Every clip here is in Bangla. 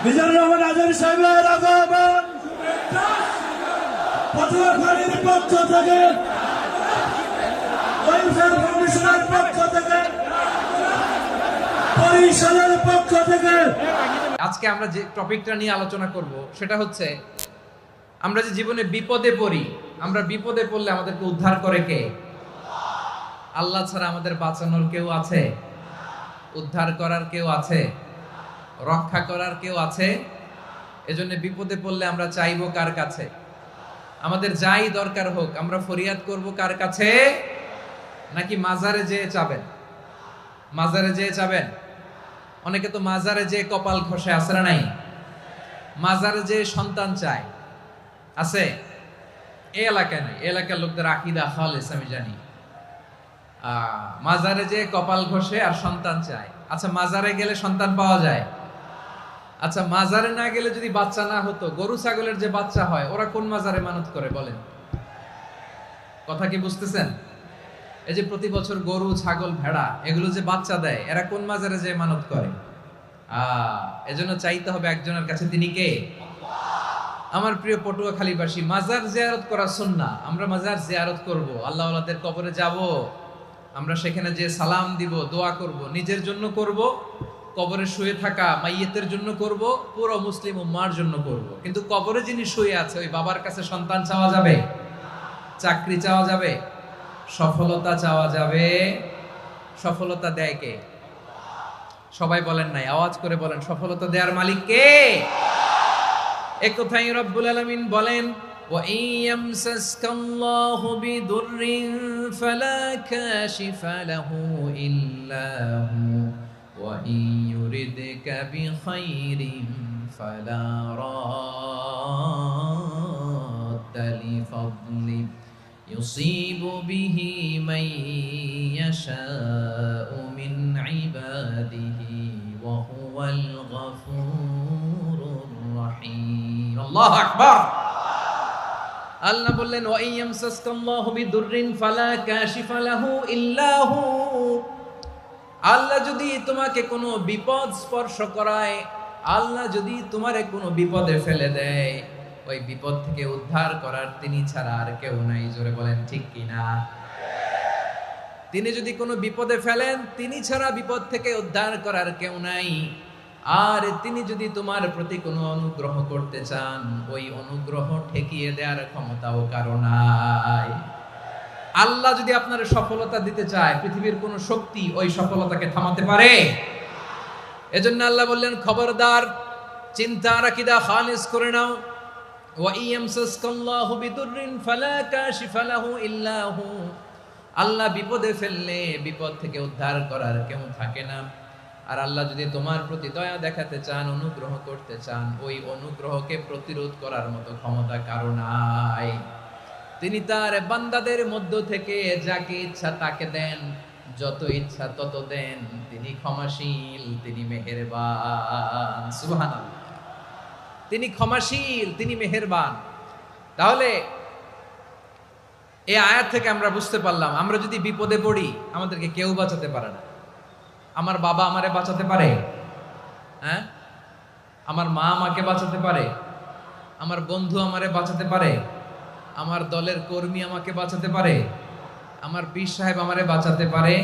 মিজানুর রহমান আজারি সাহেবের আগমন পটুয়াখালীর পক্ষ থেকে, ওয়েলফেয়ার ফাউন্ডেশনের পক্ষ থেকে, বরিশালের পক্ষ থেকে। আজকে আমরা যে টপিকটা নিয়ে আলোচনা করব সেটা হচ্ছে আমরা যে জীবনে বিপদে পড়ি, আমরা বিপদে পড়লে আমাদেরকে উদ্ধার করে কে? আল্লাহ ছাড়া আমাদের বাঁচানোর কেউ আছে? উদ্ধার করার কেউ আছে? রক্ষা করার কেউ আছে? এজন্য বিপদে পড়লে আমরা চাইবো কার কাছে? আমাদের যাই দরকার হোক আমরা ফরিয়াদ করব কার কাছে? নাকি মাজারে যেয়ে চাবেন? মাজারে যেয়ে চাবেন? অনেকে তো মাজারে যেয়ে কপাল ঘষে, আছে না নাই? মাজারে যেয়ে সন্তান চায়, আছে? এই এলাকায় নাই, এই এলাকার লোকদের আকীদা খালেস আমি জানি। মাজারে যেয়ে কপাল ঘষে আর সন্তান চায়। আচ্ছা, মাজারে গেলে সন্তান পাওয়া যায়? আচ্ছা, মাজারে না গেলে যদি বাচ্চা না হতো, গরু ছাগলের যে বাচ্চা হয় ওরা কোন মাজারে মানত করে বলেন? কথা কি বুঝতেছেন? এই যে প্রতি বছর গরু ছাগল ভেড়া এগুলো যে বাচ্চা দেয়, এরা কোন মাজারে যে মানত করে? এজন্য চাইতে হবে একজনের কাছে, তিনি কে? আমার প্রিয় পটুয়াখালীবাসী, মাজার জিয়ারত করা সুন্নাহ। আমরা মাজার জিয়ারত করব, আল্লাহ ওয়ালাদের কবরে যাব, আমরা সেখানে যে সালাম দিব, দোয়া করব, নিজের জন্য করব, কবরে শুয়ে থাকা মাইয়েতের জন্য করব, পুরো মুসলিম উম্মার জন্য করব। কিন্তু কবরে যিনি শুয়ে আছে ওই বাবার কাছে সন্তান চাওয়া যাবে? চাকরি চাওয়া যাবে? সফলতা চাওয়া যাবে? সফলতা দেয় কে? সবাই বলেন নাই, আওয়াজ করে বলেন, সফলতা দেওয়ার মালিক কে? এক কথাই রব্বুল আলামিন বলেন, ওয়া ইয়ামসাসকাল্লাহু বিদুররিন ফালা কাশিফা লাহু ইল্লা হু ওয়া ইয়ুরিদকা বিখাইরিন ফালা রাদ্দা লিফাদলি ইউসিবু বিহি মান ইয়াশাউ মিন ইবাদিহি ওয়া হুয়াল গফুরুর রহিম। আল্লাহু আকবার। আল্লাহ বললেন, ওয়া ইয়ামসাসকাল্লাহু বিদুররিন ফালা কাশিফা লাহু ইল্লা হু। আল্লাহ যদি তোমাকে কোনো বিপদ স্পর্শ করায়, আল্লাহ যদি তোমারে কোনো বিপদে ফেলে দেয়, ওই বিপদ থেকে উদ্ধার করার তিনি ছাড়া আর কেউ নাই। জোরে বলেন ঠিক কিনা? তিনি যদি কোনো বিপদে ফেলেন, তিনি ছাড়া বিপদ থেকে উদ্ধার করার কেউ নাই। আর তিনি যদি তোমার প্রতি কোনো অনুগ্রহ করতে চান, ওই অনুগ্রহ ঠেকিয়ে দেওয়ার ক্ষমতাও কারো নাই। আল্লাহ যদি আপনার সফলতা দিতে চায়, পৃথিবীর কোন শক্তি ওই সফলতাকে থামাতে পারে? এজন্য আল্লাহ বললেন, খবরদার, চিন্তার আকীদা খালিস করে নাও। ওয়া ইয়ামসাসকাল্লাহু বিদুররিন ফালা কাশিফা লাহু ইল্লা হু। আল্লাহ বিপদে ফেললে বিপদ থেকে উদ্ধার করার কেউ থাকে না। আর আল্লাহ যদি তোমার প্রতি দয়া দেখাতে চান, অনুগ্রহ করতে চান, ওই অনুগ্রহকে প্রতিরোধ করার মতো ক্ষমতা কারো নাই। তিনি তার বান্দাদের মধ্য থেকে যাকে ইচ্ছা তাকে দেন, যত ইচ্ছা তত দেন। তিনি ক্ষমাশীল, তিনি মেহেরবান। সুবহানাল্লাহ। তিনি ক্ষমাশীল, তিনি মেহেরবান। তাহলে এই আয়াত থেকে আমরা বুঝতে পারলাম, আমরা যদি বিপদে পড়ি আমাদেরকে কেউ বাঁচাতে পারে না। আমার বাবা আমারে বাঁচাতে পারে? হ্যাঁ? আমার মা আমাকে বাঁচাতে পারে? আমার বন্ধু আমারে বাঁচাতে পারে? আমার দলের কর্মী আমাকে বাঁচাতে পারে? আমার পীর সাহেব আমারে বাঁচাতে পারে?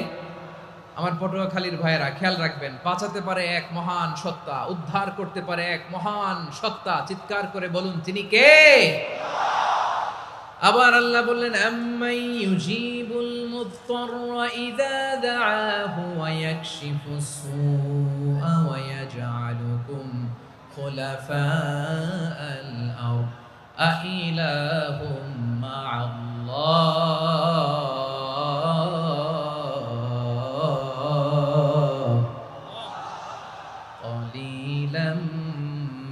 আমার পটুয়াখালীর ভাইয়েরা খেয়াল রাখবেন, বাঁচাতে পারে এক মহান সত্তা, উদ্ধার করতে পারে এক মহান সত্তা। চিৎকার করে বলুন, তিনি কে? আবার আল্লাহ বললেন, আম্মাই ইউজিবুল মুত্তাররা ইযা দাআহু ওয়া ইয়াকশিফুস সুআ ওয়া ইয়াজআলুকুম খুলাফাআল আরদ আইলাহুম মা'আল্লাহ ক্বালিলাম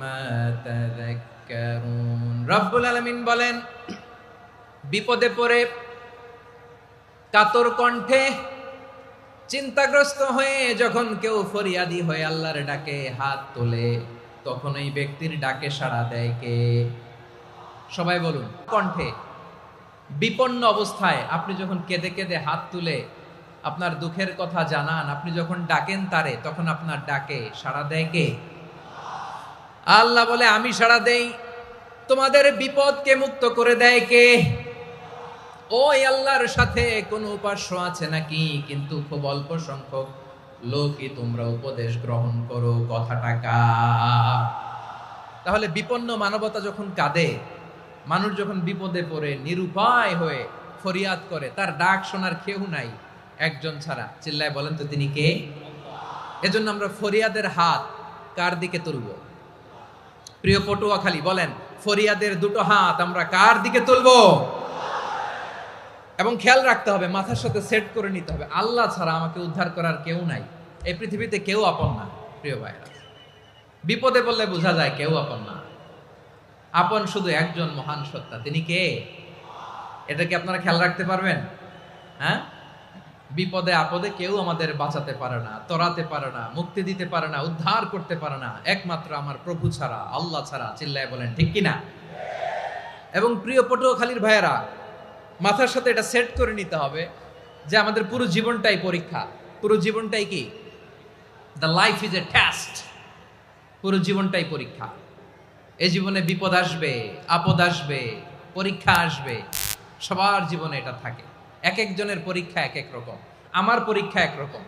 মা তাযাক্কারুন। রব্বুল আলামিন বলেন, বিপদে পড়ে কাতর কণ্ঠে চিন্তাগ্রস্ত হয়ে যখন কেউ ফরিয়াদি হয়ে আল্লাহর ডাকে হাত তোলে, তখন এই ব্যক্তির ডাকে সাড়া দেয় কে? সবাই বলুন। কণ্ঠে বিপন্ন অবস্থায় আপনি যখন কেঁদে কেঁদে হাত তুলে আপনার দুঃখের কথা জানান, আপনি যখন ডাকেন তারে, তখন আপনার ডাকে সাড়া দেয় কে? আল্লাহ বলে আমি সাড়া দেই, তোমাদের বিপদকে মুক্ত করে দেয় কে? ওই আল্লাহর সাথে কোন উপাস্য আছে নাকি? কিন্তু খুব অল্প সংখ্যক লোকই তোমরা উপদেশ গ্রহণ করো। কথাটা কার? তাহলে বিপন্ন মানবতা যখন কাঁদে, মানুষ যখন বিপদে পড়ে নিরুপায় হয়ে ফরিয়াদ করে, তার ডাক শোনার কেউ নাই একজন ছাড়া। চিল্লায় বলেন তো তিনি কে? এজন্য আমরা ফরিয়াদের হাত কার দিকে তুলব? প্রিয় পটুয়াখালী বলেন, ফরিয়াদের দুটো হাত আমরা কার দিকে তুলব? এবং খেয়াল রাখতে হবে, মাথার সাথে সেট করে নিতে হবে, আল্লাহ ছাড়া আমাকে উদ্ধার করার কেউ নাই। এই পৃথিবীতে কেউ আপন না। প্রিয় ভাইরা, বিপদে বললে বোঝা যায় কেউ আপন না। আপন শুধু একজন মহান সত্তা, তিনি কে? এটা কি আপনারা খেয়াল রাখতে পারবেন? হ্যাঁ, বিপদে আপদে কেউ আমাদের বাঁচাতে পারে না, তরাতে পারে না, মুক্তি দিতে পারে না, উদ্ধার করতে পারে না, একমাত্র আমার প্রভু ছাড়া, আল্লাহ ছাড়া। চিল্লায় বলেন ঠিক কিনা? এবং প্রিয় পটুয়াখালীর ভাইয়েরা, মাথার সাথে এটা সেট করে নিতে হবে যে আমাদের পুরো জীবনটাই পরীক্ষা। পুরো জীবনটাই কি? The life is a test. পুরো জীবনটাই পরীক্ষা। এই জীবনে বিপদ আসবে, আপদ আসবে, পরীক্ষা আসবে, সবার জীবনে এটা থাকে। এক একজনের পরীক্ষা এক এক রকম। আমার পরীক্ষা একরকম,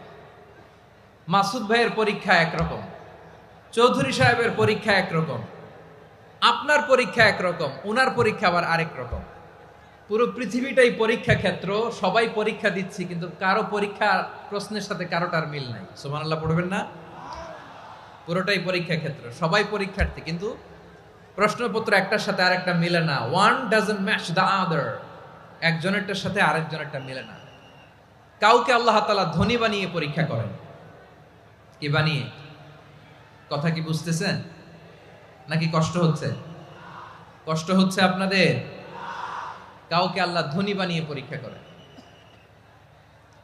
মাসুদ ভাইয়ের পরীক্ষা একরকম, চৌধুরী সাহেবের পরীক্ষা একরকম, আপনার পরীক্ষা একরকম, উনার পরীক্ষা আবার আরেক রকম। পুরো পৃথিবীটাই পরীক্ষা ক্ষেত্র, সবাই পরীক্ষা দিচ্ছি, কিন্তু কারো পরীক্ষা প্রশ্নের সাথে কারোটার মিল নাই। সুবহানাল্লাহ পড়বেন না? পুরোটাই পরীক্ষা ক্ষেত্র, সবাই পরীক্ষার্থী, কিন্তু প্রশ্নপত্র একটার সাথে আরেকটা মিলে না। One doesn't match the other. একজনেরটার সাথে আরেকজনেরটা মিলে না। কাউকে আল্লাহ তাআলা ধনী বানিয়ে পরীক্ষা করেন। কি বানিয়ে? কথা কি বুঝতেছেন নাকি কষ্ট হচ্ছে? কষ্ট হচ্ছে আপনাদের? কাউকে আল্লাহ ধনী বানিয়ে পরীক্ষা করেন,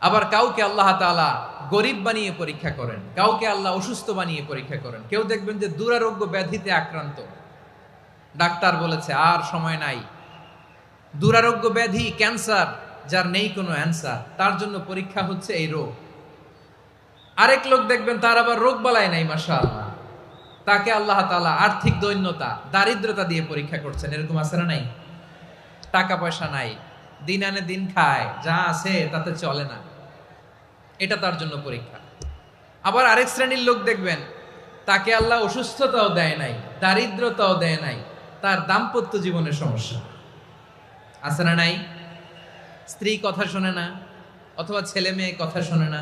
আবার কাউকে আল্লাহ তাআলা গরিব বানিয়ে পরীক্ষা করেন, কাউকে আল্লাহ অসুস্থ বানিয়ে পরীক্ষা করেন। কেউ দেখবেন যে দুরারোগ্য ব্যাধিতে আক্রান্ত, ডাক্তার বলেছে আর সময় নাই, দুরারোগ্য ব্যাধি, ক্যান্সার, যার নেই কোনো অ্যান্সার, তার জন্য পরীক্ষা হচ্ছে এই রোগ। আরেক লোক দেখবেন তার আবার রোগ বালাই নাই, মাশাআল্লাহ, তাকে আল্লাহ তাআলা আর্থিক দৈন্যতা, দারিদ্রতা দিয়ে পরীক্ষা করছেন। এরকম আছে না নাই? টাকা পয়সা নাই, দিন আনে দিন খায়, যা আছে তাতে চলে না, এটা তার জন্য পরীক্ষা। আবার আরেক শ্রেণীর লোক দেখবেন তাকে আল্লাহ অসুস্থতাও দেয় নাই, দারিদ্রতাও দেয় নাই, তার দাম্পত্য জীবনের সমস্যা আছে না নাই? স্ত্রী কথা শোনে না, অথবা ছেলে মেয়ে কথা শোনে না।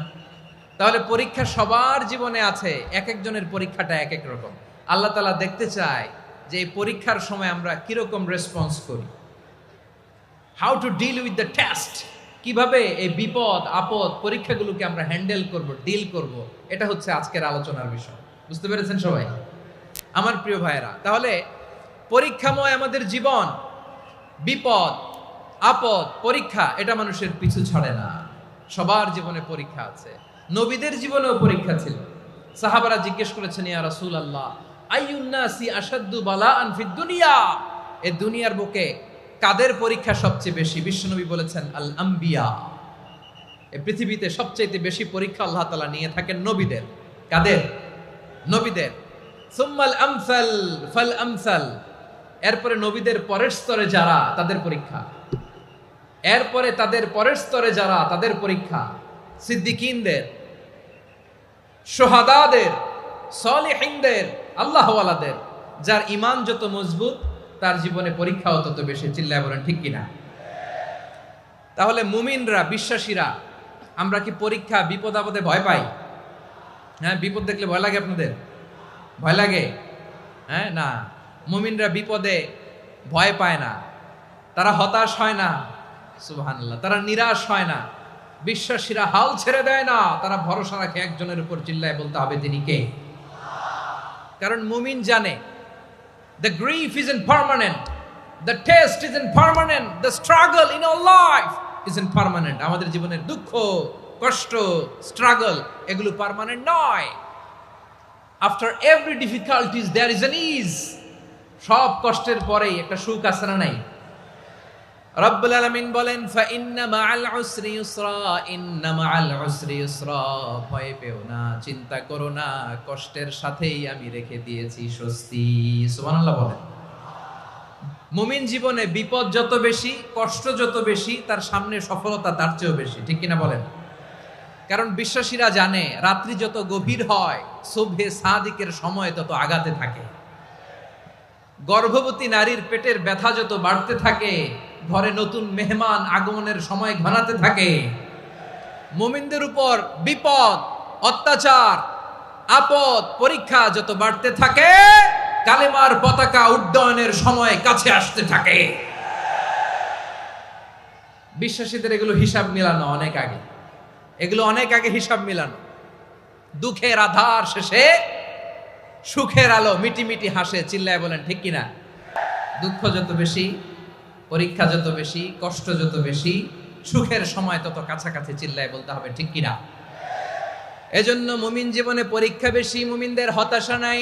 তাহলে পরীক্ষা সবার জীবনে আছে, এক একজনের পরীক্ষাটা এক এক রকম। আল্লাহ তাআলা দেখতে চায় যে এই পরীক্ষার সময় আমরা কিরকম রেসপন্স করি। How to deal with the test, কিভাবে এই বিপদ আপদ পরীক্ষাগুলোকে আমরা হ্যান্ডেল করব, ডিল করব, এটা হচ্ছে আজকের আলোচনার বিষয়। বুঝতে পেরেছেন সবাই আমার প্রিয় ভাইয়েরা? তাহলে পরীক্ষাময় আমাদের জীবন, বিপদ আপদ পরীক্ষা, এটা মানুষের পিছু ছাড়ে না। সবার জীবনে পরীক্ষা আছে। নবীদের জীবনেও পরীক্ষা ছিল। সাহাবারা জিজ্ঞেস করেছেন, ইয়া রাসূলুল্লাহ, আইয়ুন নাসি আশাদ্দু বালাআন ফিদ দুনিয়া, এই দুনিয়ার বুকে কাদের পরীক্ষা সবচেয়ে বেশি? বিশ্বনবী বলেছেন, আল আম্বিয়া। এই পৃথিবীতে সবচেয়ে বেশি পরীক্ষা আল্লাহ তাআলা নিয়ে থাকেন নবীদের। কাদের? নবীদের। সুম্মাল আমসাল ফাল আমসাল, এরপরে নবীদের পরের স্তরে যারা, তাদের পরীক্ষা। এরপরে তাদের পরের স্তরে যারা, তাদের পরীক্ষা। সিদ্দিকিনদের, শুহাদাদের, সলিহিনদের, আল্লাহওয়ালাদের। যার ঈমান যত মজবুত, তার জীবনে পরীক্ষাও তত বেশি। চিল্লায় বলেন ঠিক কিনা? তাহলে মুমিনরা, বিশ্বাসীরা, আমরা কি পরীক্ষা বিপদ আপদে ভয় পাই? হ্যাঁ, বিপদ দেখলে ভয় লাগে আপনাদের? ভয় লাগে? হ্যাঁ, না, মুমিনরা বিপদে ভয় পায় না, তারা হতাশ হয় না, সুবহানাল্লাহ, তারা নিরাশ হয় না। বিশ্বাসীরা হাল ছেড়ে দেয় না, তারা ভরসা রাখে একজনের উপর। চিল্লায় বলতে হবে তিনি কে? কারণ মুমিন জানে the grief isn't permanent, the test isn't permanent, the struggle in our life isn't permanent. আমাদের জীবনের দুঃখ, কষ্ট, স্ট্রাগল, এগুলো পার্মানেন্ট নয়। After every difficulties there is an ease. সব কষ্টের পরেই একটা সুখ আছে না নাই? রব্বুল আলামিন বলেন ফাইন্না মাআল উসরি ইউসরা, ইন্না মাআল উসরি ইউসরা, ভয় পেও না, চিন্তা করো না, কষ্টের সাথেই আমি রেখে দিয়েছি স্বস্তি। সুবহানাল্লাহ বলেন। মুমিন জীবনে বিপদ যত বেশি, কষ্ট যত বেশি, তার সামনে সফলতা তার চেয়েও বেশি, ঠিক কিনা বলেন? কারণ বিশ্বাসীরা জানে রাত্রি যত গভীর হয় সুবহে সাদিকের সময় তত আগাতে থাকে। গর্ভবতী নারীর পেটের ব্যথা যত বাড়তে থাকে, ঘরে নতুন মেহমান আগমনের সময় ঘনাতে থাকে। মুমিনদের উপর বিপদ, অত্যাচার, আপদ, পরীক্ষা যত বাড়তে থাকে, কালেমার পতাকা উড্ডয়নের সময় কাছে আসতে থাকে। বিশ্বাসীদের এগুলো হিসাব মিলানো অনেক আগে, এগুলো অনেক আগে হিসাব মিলানো। দুঃখের আধার শেষে সুখের আলো মিটি মিটি হাসে, চিল্লায় বলেন ঠিক কিনা? দুঃখ যত বেশি, পরীক্ষা যত বেশি, কষ্ট যত বেশি, সুখের সময় তত কাছাকাছি, চিল্লায় বলতে হবে ঠিক কিনা? এজন্য মুমিন জীবনে পরীক্ষা বেশি, মুমিনদের হতাশা নাই।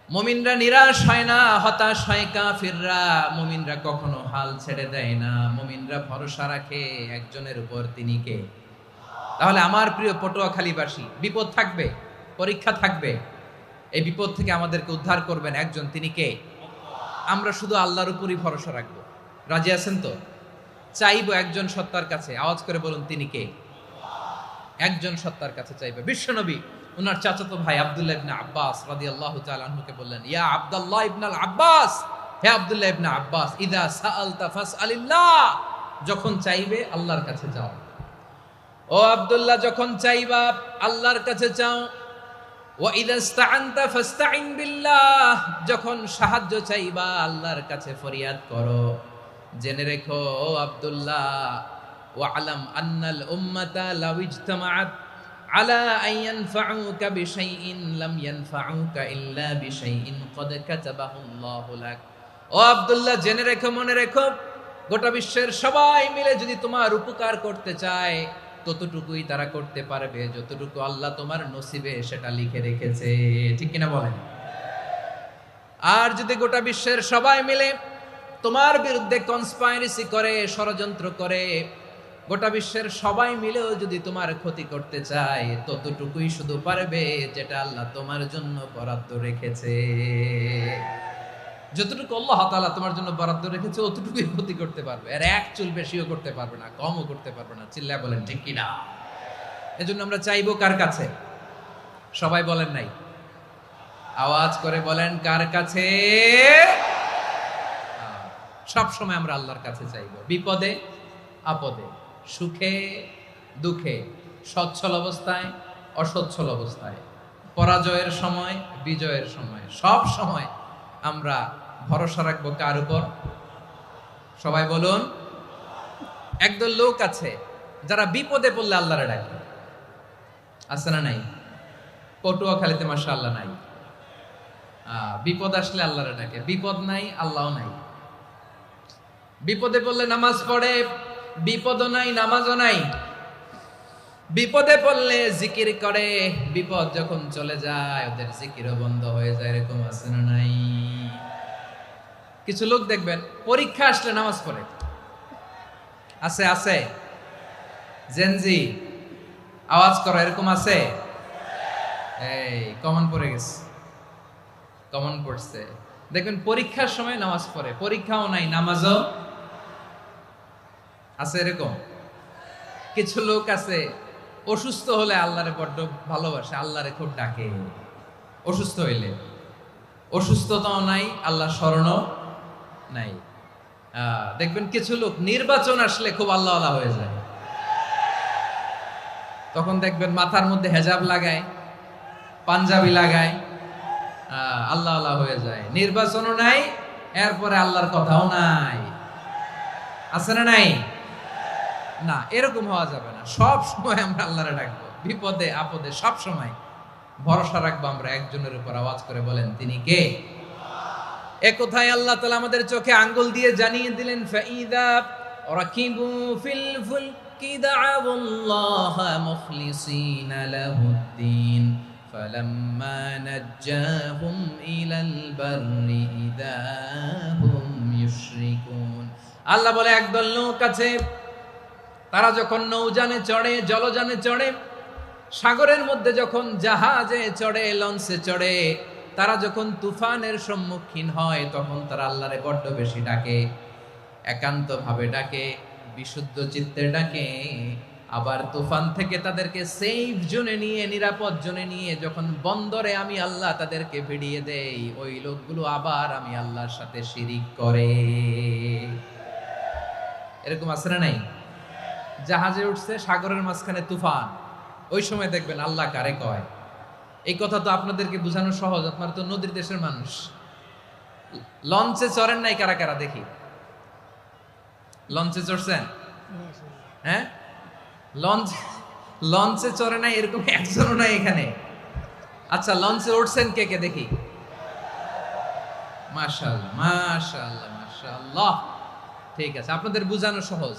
মুমিনরা নিরাশ হয় না, হতাশ হয় কাফিররা। মুমিনরা কখনো হাল ছেড়ে দেয় না, মুমিনরা ভরসা রাখে একজনের উপর, তিনি কে? তাহলে আমার প্রিয় পটুয়াখালীবাসী, বিপদ থাকবে, পরীক্ষা থাকবে, এই বিপদ থেকে আমাদেরকে উদ্ধার করবেন একজন, তিনি কে? আমরা শুধু আল্লাহর উপরই ভরসা রাখবো। রাজি আছেন তো? চাইবো একজন সত্তার কাছে, আওয়াজ করে বলুন তিনি কে? একজন সত্তার কাছে চাইবে। বিশ্বনবী ওনার চাচাতো ভাই আব্দুল্লাহ ইবনে আব্বাস রাদিয়াল্লাহু তাআলা আনহুকে বললেন, ইয়া আব্দুল্লাহ ইবনুল আব্বাস, হে আব্দুল্লাহ ইবনে আব্বাস, ইদা সাআলতা ফাসআলিল্লাহ, যখন চাইবে আল্লাহর কাছে যাও। ও আব্দুল্লাহ, যখন চাইবা আল্লাহর কাছে চাও। ওয়া ইদা ইসতাআনতা ফাসতাইন বিল্লাহ, যখন সাহায্য চাইবা আল্লাহর কাছে ফরিয়াদ করো। জেনে রেখো ও আব্দুল্লাহ, ওয়া'লাম আন্নাল উম্মাতা লাউ ইজতামাআত আলা আন ইয়ানফাউকা বিশাইইন লাম ইয়ানফাউকা ইল্লা বিশাইইন ক্বাদ কাতাবাহু আল্লাহু লাক। ও আব্দুল্লাহ, জেনে রেখো, মনে রেখো, গোটা বিশ্বের সবাই মিলে যদি তোমার উপকার করতে চায় ততটুকুই তারা করতে পারবে যতটুকু আল্লাহ তোমার নসিবে সেটা লিখে রেখেছে, ঠিক কিনা বলেন? আর যদি গোটা বিশ্বের সবাই মিলে তোমার বিরুদ্ধে কনস্পাইরেসি করে, ষড়যন্ত্র করে, গোটা বিশ্বের সবাই মিলেও যদি তোমার ক্ষতি করতে চায় ততটুকুই শুধু পারবে যেটা আল্লাহ তোমার জন্য বরাদ্দ রেখেছে। যতটুকু আল্লাহ তাআলা তোমার জন্য বরাদ্দ রেখেছে অতটুকুই ক্ষতি করতে পারবে, আর এক চুল বেশিও করতে পারবে না, কমও করতে পারবে না, চিল্লায় বলেন ঠিক কিনা? এজন্য আমরা চাইবো কার কাছে? সবাই বলেন নাই, আওয়াজ করে বলেন কার কাছে? সব সময় আমরা আল্লাহর কাছে চাইবো, বিপদে আপদে, সুখে দুঃখে, সচ্ছল অবস্থায় অসচ্ছল অবস্থায়, পরাজয়ের সময় বিজয়ের সময়, সব সময় আমরা ভরসা রাখবো কার উপর? সবাই বলুন। একদল লোক আছে যারা বিপদে পড়লে আল্লাহরে ডাকে, আছে না নাই? পটুয়াখালীতে মাশাআল্লাহ নাই। বিপদ আসলে আল্লাহরে ডাকে, বিপদ নাই আল্লাহও নাই। বিপদে পড়লে নামাজ পড়ে, বিপদও নাই নামাজও নাই। বিপদে পড়লে জিকির করে, বিপদ যখন চলে যায় ওদের জিকিরও বন্ধ হয়ে যায়। এরকম আছে না নাই? কিছু লোক দেখবেন পরীক্ষা আসলে নামাজ পড়ে, আছে আছে? জেনজি আওয়াজ করো, এরকম আছে? এই কমন পড়ে গেছে, কমন পড়ছে। দেখবেন পরীক্ষার সময় নামাজ পড়ে, পরীক্ষাও নাই নামাজও আছে। এরকম কিছু লোক আছে অসুস্থ হলে আল্লাহরে বড্ড ভালোবাসে, আল্লাহরে খুব ডাকে। অসুস্থ হইলে অসুস্থতাও নাই, আল্লাহ স্মরণও নাই। দেখবেন কিছু লোক নির্বাচন আসলে খুব আল্লাহওয়ালা হয়ে যায়, তখন দেখবেন মাথার মধ্যে হেজাব লাগায়, পাঞ্জাবি লাগায়, আল্লাহওয়ালা হয়ে যায়। নির্বাচনও নাই, এরপরে আল্লাহর কথাও নাই। আছে না নাই? না, এরকম হওয়া যাবে না। সব সময় আমরা আল্লাহরে ডাকবো, বিপদে আপদে সব সময় ভরসা রাখবো আমরা একজনের উপর। আওয়াজ করে বলেন তিনি কে? এ কথায় আল্লাহ তাআলা আমাদের চোখে আঙ্গুল দিয়ে জানিয়ে দিলেন, ফাইদা রাকিবু ফিল ফুলকি দা'আউল্লাহা মুখলিসিনা লাহুদ্দিন ফালাম্মা নাজ্জাহুম ইলাল বাররি ইদা হুম ইউশরিকুন। আল্লাহ বলে একদল নৌক আছে, তারা যখন নৌযানে চড়ে, জলযানে চড়ে, সাগরের মধ্যে যখন জাহাজে চড়ে, লঞ্চে চড়ে, তারা যখন তুফানের সম্মুখীন হয় তখন তারা আল্লাহরে বড্ড বেশি ডাকে, একান্ত ভাবে ডাকে, বিশুদ্ধ চিত্তে ডাকে। আবার তুফান থেকে তাদেরকে সেফ জোনে নিয়ে, নিরাপদ জোনে নিয়ে যখন বন্দরে আমি আল্লাহ তাদেরকে ভিড়িয়ে দেই, ওই লোকগুলো আবার আমি আল্লাহর সাথে শিরিক করে। এরকম আছে না নাই? জাহাজে উঠছে, সাগরের মাঝখানে তুফান, ওই সময় দেখবেন আল্লাহ কারে কয়। এই কথা তো আপনাদেরকে বোঝানো সহজ, আপনারা তো নদীর দেশের মানুষ। লঞ্চে চড়েন নাই কারা কারা দেখি? লঞ্চে চড়ছেন? হ্যাঁ, লঞ্চে চড়ে নাই এরকম একজনও নাই এখানে। আচ্ছা, লঞ্চে উঠছেন কে কে দেখি? মাশাআল্লাহ, মাশাআল্লাহ, মাশাআল্লাহ। ঠিক আছে, আপনাদের বোঝানো সহজ।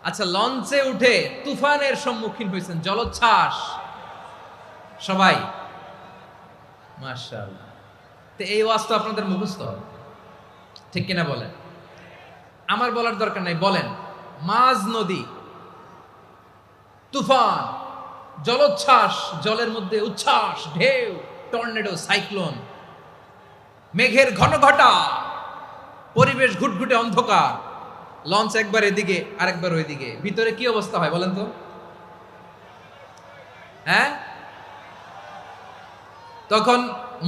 আচ্ছা, লঞ্চে উঠে তুফানের সম্মুখীন হয়েছেন, জলোচ্ছ্বাস সবাই, মাশাআল্লাহ। তো এই ওয়াজ তো আপনাদের মুখস্থ, ঠিক কিনা বলেন? আমার বলার দরকার নাই, বলেন। মাঝ নদী, তুফান, জলোচ্ছ্বাস, জলের মধ্যে উচ্ছ্বাস, ঢেউ, টর্নেডো, সাইক্লোন, মেঘের ঘনঘটা, পরিবেশ ঘুটঘুটে অন্ধকার, লঞ্চ একবার এদিকে আরেকবার ওইদিকে, ভিতরে কি অবস্থা হয় বলেন তো? হ্যাঁ, তখন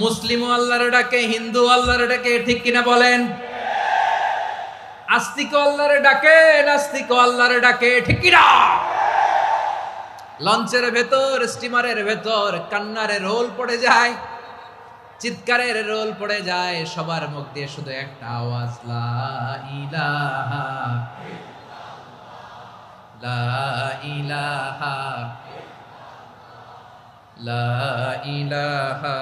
মুসলিম আল্লাহর ডাকে, হিন্দু আল্লাহর ডাকে, ঠিক কিনা বলেন? আস্তিক আল্লাহর ডাকে, নাস্তিক আল্লাহর ডাকে, ঠিক কিনা? লঞ্চের ভেতর, স্টিমারের ভেতর কান্নারে রোল পড়ে যায়, চিৎকারের রোল পড়ে যায়, সবার মুখ দিয়ে শুধু একটা আওয়াজ, লা ইলাহা লা ইলাহা লা ইলাহা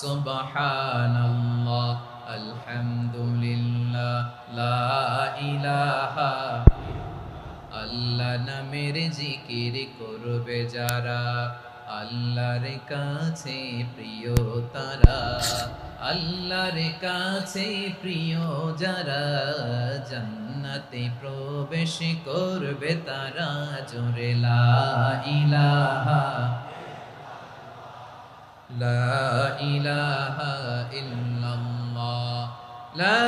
সুবহানাল্লাহ আলহামদুলিল্লাহ লা ইলাহা। আল্লাহ নামের জিকির করবে যারা, আল্লাহর কাছে প্রিয় তারা, আল্লাহর কাছে প্রিয় যারা, জান্নাতে প্রবেশ করবে তারা, জোরে লা ইলাহা লা ইলাহা ইল্লাল্লাহ লা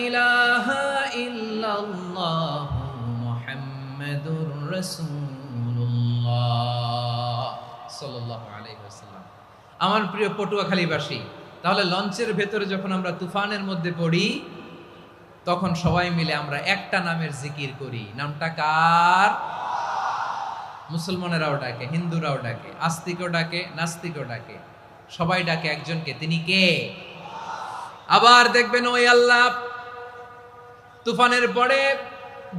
ইলাহা ইল্লাল্লাহ মুহাম্মাদুর রাসূলুল্লাহ সাল্লাল্লাহু আলাইহি ওয়াসাল্লাম। আমার প্রিয় পটুয়াখালীবাসী, তাহলে লঞ্চের ভেতরে যখন আমরা তুফানের মধ্যে পড়ি, তখন সবাই মিলে আমরা একটা নামের জিকির করি। নামটা কার? মুসলমানেরাও ডাকে, হিন্দুরাও ডাকে, আস্তিকও ডাকে, নাস্তিকও ডাকে, সবাই ডাকে একজনকে, তিনি কে? আবার দেখবেন ওই আল্লাহ তুফানের পরে,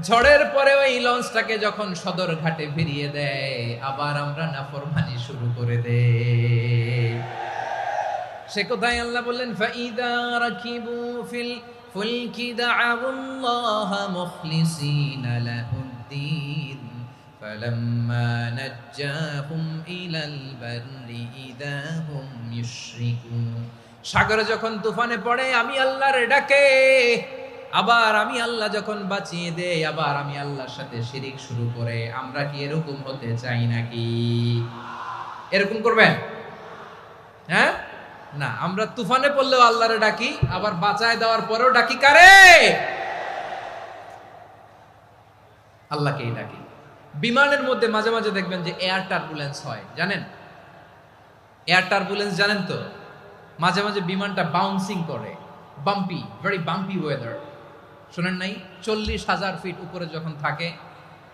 ঝড়ের পরে ওই লঞ্চটাকে যখন সদর ঘাটে ফিরিয়ে দেয়, আবার আমরা নাফরমানি শুরু করে দেই। সে কোথায় আল্লাহ বললেন, ফাইদা রাকিবু ফিল ফুলকি দা'আউল্লাহা মুখলিসিনা লাহুদ্দিন ফালাম্মা নাজ্জাহুম ইলাল বাররি ইযা হুম ইউশরিকুন। সাগরে যখন তুফানে পড়ে আমি আল্লাহর ডাকে, আবার আমি আল্লাহ যখন বাঁচিয়ে দেই, আবার আমি আল্লাহর সাথে শিরিক শুরু করে। আমরা কি এরকম হতে চাই নাকি? এরকম করবেন? হ্যাঁ না, আমরা তুফানে পড়লেও আল্লাহরে ডাকি, আবার বাঁচায় দেওয়ার পরেও ডাকি কারে? আল্লাহকেই ডাকি। বিমানের মধ্যে মাঝে মাঝে দেখবেন যে এয়ার টার্বুলেন্স হয়, জানেন? এয়ার টার্বুলেন্স জানেন তো? মাঝে মাঝে বিমানটা বাউন্সিং করে, বাম্পি, ভেরি বাম্পি ওয়েদার। শোনেন নাই? 40,000 ফিট উপরে যখন থাকে,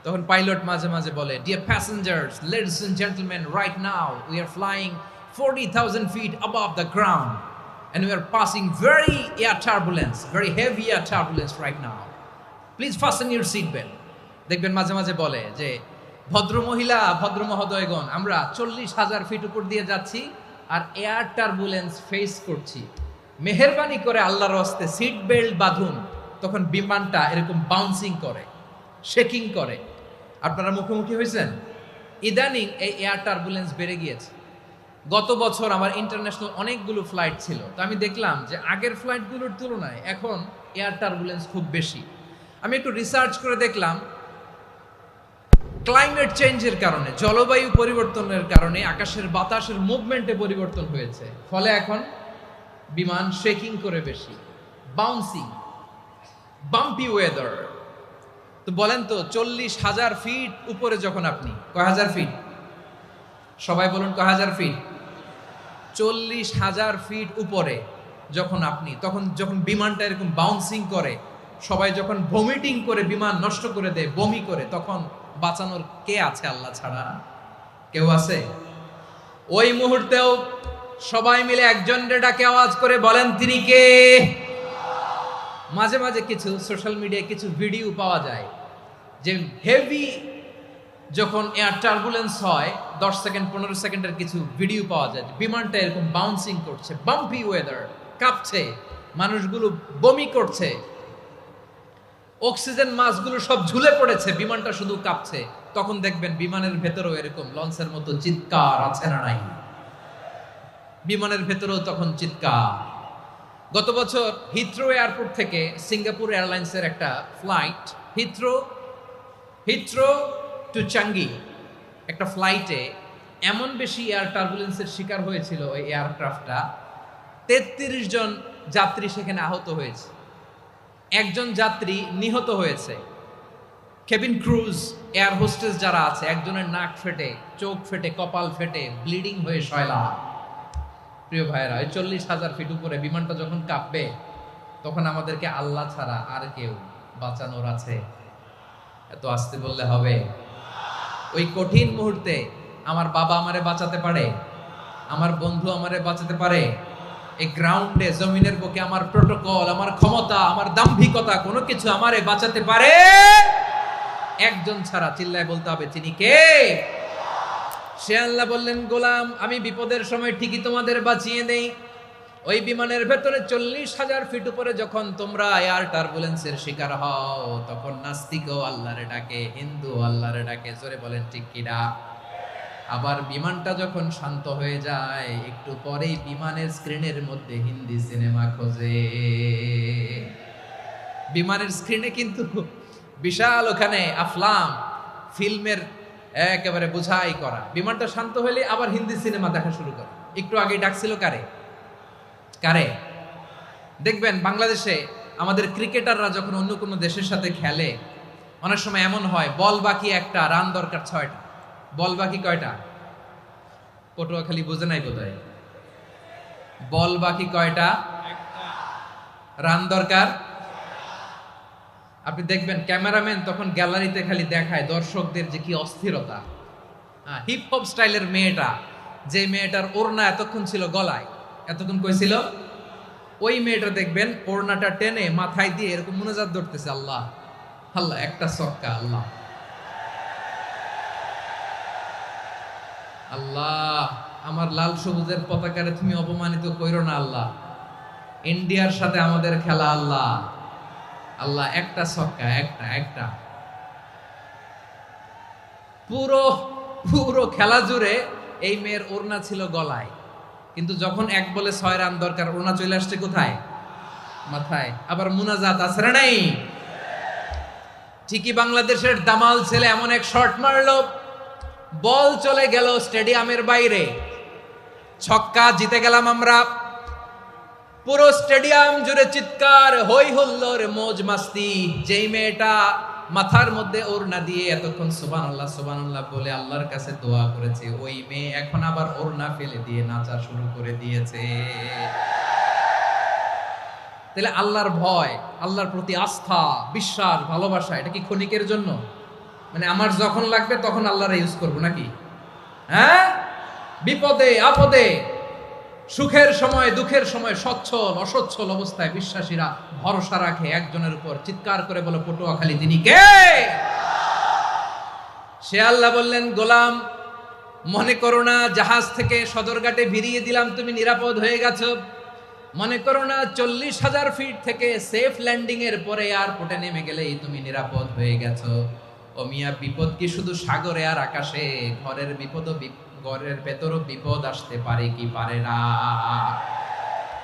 তখন পাইলট মাঝে মাঝে বলে, dear passengers, ladies and gentleman, right now we are flying 40,000 feet above the ground and we are passing very air turbulence, very heavy air turbulence right now. Please fasten your seat belt. দেখবেন মাঝে মাঝে বলে যে, ভদ্র মহিলা, ভদ্র মহোদয়গণ, আমরা 40,000 ফিট উপর দিয়ে যাচ্ছি আর এয়ার টার্বুলেন্স ফেস করছি, মেহেরবানি করে আল্লাহর হস্তে সিট বেল্ট বাঁধুন। তখন বিমানটা এরকম বাউন্সিং করে, শেকিং করে। আপনারা মুখোমুখি হয়েছেন? ইদানিং এই এয়ার টার্বুলেন্স বেড়ে গিয়েছে। গত বছর আমার ইন্টারন্যাশনাল অনেকগুলো ফ্লাইট ছিল, তো আমি দেখলাম যে আগের ফ্লাইটগুলোর তুলনায় এখন এয়ার টার্বুলেন্স খুব বেশি। আমি একটু রিসার্চ করে দেখলাম ক্লাইমেট চেঞ্জের কারণে, জলবায়ু পরিবর্তনের কারণে আকাশের বাতাসের মুভমেন্টে পরিবর্তন হয়েছে, ফলে এখন বিমান শেকিং করে বেশি, বাউন্সিং, বাম্পি ওয়েদার। তো বলেন তো 40,000 ফিট উপরে যখন আপনি, কয় হাজার ফিট, সবাই বলুন কয় হাজার ফিট, 40,000 ফিট উপরে যখন আপনি, তখন যখন বিমানটা এরকম বাউন্সিং করে, সবাই যখন ভমিটিং করে বিমান নষ্ট করে দেয়, বমি করে, তখন বাঁচানোর কে আছে আল্লাহ ছাড়া? কেউ আছে? ওই মুহূর্তেও সবাই মিলে একজনের ডাকে আওয়াজ করে বলেন তিনি কে? মাঝে মাঝে কিছু সোশ্যাল মিডিয়ায় কিছু ভিডিও পাওয়া যায় যে হেভি যখন এয়ার টার্বুলেন্স হয় 10 সেকেন্ড 15 সেকেন্ডের কিছু ভিডিও পাওয়া যায়, বিমানটা এরকম বাউন্সিং করছে, বাম্পি ওয়েদার, কাঁপছে, মানুষগুলো বমি করছে, অক্সিজেন মাসগুলো সব ঝুলে পড়েছে, বিমানটা শুধু কাঁপছে। তখন দেখবেন বিমানের ভেতরেও এরকম লঞ্চের মতো চিৎকার আছে না নাই? বিমানের ভেতরেও তখন চিৎকার। গত বছর হিথ্রো এয়ারপোর্ট থেকে সিঙ্গাপুর এয়ারলাইন্সের একটা ফ্লাইট, হিথ্রো টু চাঙ্গি, একটা ফ্লাইটে এমন বেশি এয়ার টার্বুলেন্সের শিকার হয়েছিল ওই এয়ারক্রাফটটা, 33 জন যাত্রী সেখানে আহত হয়েছে, একজন যাত্রী নিহত হয়েছে। কেবিন ক্রুজ, এয়ার হোস্টেস যারা আছে, একজনের নাক ফেটে, চোখ ফেটে, কপাল ফেটে, ব্লিডিং হয়ে শয়লা। প্রিয় ভাইরা, 40,000 ফিট উপরে বিমানটা যখন কাঁপবে, তখন আমাদেরকে আল্লাহ ছাড়া আর কেউ বাঁচানোর আছে? এত আসতে বললে হবে? ওই কঠিন মুহূর্তে আমার বাবা আমারে বাঁচাতে পারে, আমার বন্ধু আমারে বাঁচাতে পারে। এই গ্রাউন্ডে, জমিনের বুকে আমার প্রোটোকল, আমার ক্ষমতা, আমার দাম্ভিকতা, কোনো কিছু আমারে বাঁচাতে পারে একজন ছাড়া। চিল্লায় বলতে হবে তিনি কে? সে আল্লাহ বললেন, গোলাম আমি বিপদের সময় ঠিকই তোমাদের বাঁচিয়ে দেই। ওই বিমানের ভেতরে 40,000 ফিট উপরে যখন তোমরা এয়ার টার্বুলেন্সের শিকার হও, তখন নাস্তিকও আল্লাহরে ডাকে, হিন্দু আল্লাহরে ডাকে, জোরে বলেন ঠিক কিনা? আবার বিমানটা যখন শান্ত হয়ে যায়, একটু পরেই বিমানের স্ক্রিনের মধ্যে হিন্দি সিনেমা খোঁজে। বিমানের স্ক্রিনে কিন্তু বিশাল ওখানে আফলাম ফিল্মের একেবারে বোঝাই করা। বিমানটা শান্ত হলে আবার হিন্দি সিনেমা দেখা শুরু করে। একটু আগে ডাকছিল কারে? দেখবেন বাংলাদেশে আমাদের ক্রিকেটাররা যখন অন্য কোনো দেশের সাথে খেলে, অনেক সময় এমন হয় বল বাকি একটা, রান দরকার 6টা। বল বাকি কয়টা? পটুয়াখালী বোঝে নাই বোধহয়। বল বাকি কয়টা? রান দরকার। আপনি দেখবেন ক্যামেরাম্যান তখন গ্যালারিতে খালি দেখায় দর্শকদের যে কি অস্থিরতা। হিপ হপ স্টাইলের মেয়েটা, যে মেয়েটার ওড়না এতক্ষণ ছিল গলায়, এতক্ষণ কই ছিল, ওই মেয়েটা দেখবেন ওড়নাটা টেনে মাথায় দিয়ে এরকম মুনাজাত ধরতেছে, আল্লাহ আল্লাহ, একটা ছক্কা, আল্লাহ আল্লাহ, আমার লাল সবুজের পতাকারে তুমি অপমানিত কইরো না আল্লাহ, ইন্ডিয়ার সাথে আমাদের খেলা, আল্লাহ আল্লাহ, একটা ছক্কা, একটা। পুরো খেলা জুড়ে এই মেয়ের ওড়না ছিল গলায়, কিন্তু যখন 1 বলে 6 রান দরকার, ওড়না চলে আসছে কোথায়? মাথায়। আবার মুনাজাত আছে না নাই? ঠিকই বাংলাদেশের দামাল ছেলে এমন এক শট মারলো, বল চলে গেল স্টেডিয়ামের বাইরে, ছক্কা, জিতে গেলাম আমরা। পুরো স্টেডিয়াম জুড়ে চিৎকার, হই হুল্লোড়, মৌজ মাস্তি। যেই মেয়েটা মাথার মধ্যে ওড়না দিয়ে এতক্ষণ সুবহানাল্লাহ সুবহানাল্লাহ বলে আল্লাহর কাছে দোয়া করেছে, ওই মেয়ে এখন আবার ওড়না ফেলে দিয়ে নাচা শুরু করে দিয়েছে। তাহলে আল্লাহর ভয়, আল্লাহর প্রতি আস্থা, বিশ্বাস, ভালোবাসা, এটা কি ক্ষণিকের জন্য? মানে আমার যখন লাগবে তখন আল্লাহরে ইউজ করবো নাকি? হ্যাঁ, বিপদে আপদে, সুখের সময় দুঃখের সময়, সচ্ছল অসচ্ছল অবস্থায় বিশ্বাসীরা ভরসা রাখে একজনের উপর। চিৎকার করে বলো পটুয়াখালী তিনি কে? সে আল্লাহ বললেন, গোলাম মনে করো না জাহাজ থেকে সদরঘাটে ভিড়িয়ে দিলাম, তুমি নিরাপদ হয়ে গেছো। মনে করো না 40,000 ফিট থেকে সেফ ল্যান্ডিং এর পরে এয়ারপোর্টে নেমে গেলেই তুমি নিরাপদ হয়ে গেছো। ও মিয়া, বিপদ কি শুধু সাগরে আর আকাশে? ঘরের বিপদও ঘরের ভেতরও বিপদ আসতে পারে কি পারে না।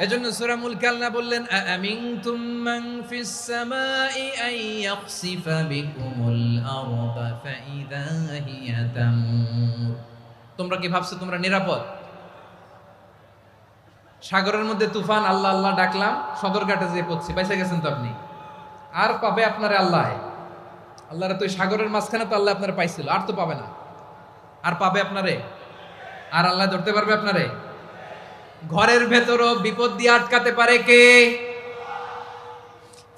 এজন্য সূরা মুলক আল্লাহ বললেন আমিনতুম মান ফিস সামাই আন ইয়াখসিফা বিকুমুল আরদা ফাইযা হিয়া তামুর। তোমরা কি ভাবছো তোমরা নিরাপদ? সাগরের মধ্যে তুফান, আল্লাহ আল্লাহ ডাকলাম, সদরঘাটে যেয়ে পড়ছি, বাইসা গেছেন তো আপনি। আর পাবে আপনারে আল্লাহ? আল্লাহরে তো সাগরের মাঝখানে তো আল্লাহ আপনারে পাইছিল, আর তো পাবে না। আর পাবে আপনারে? আর আল্লাহ ধরতে পারবে আপনারে? ঘরের ভেতরও বিপদ দিয়ে আটকাতে পারে কে?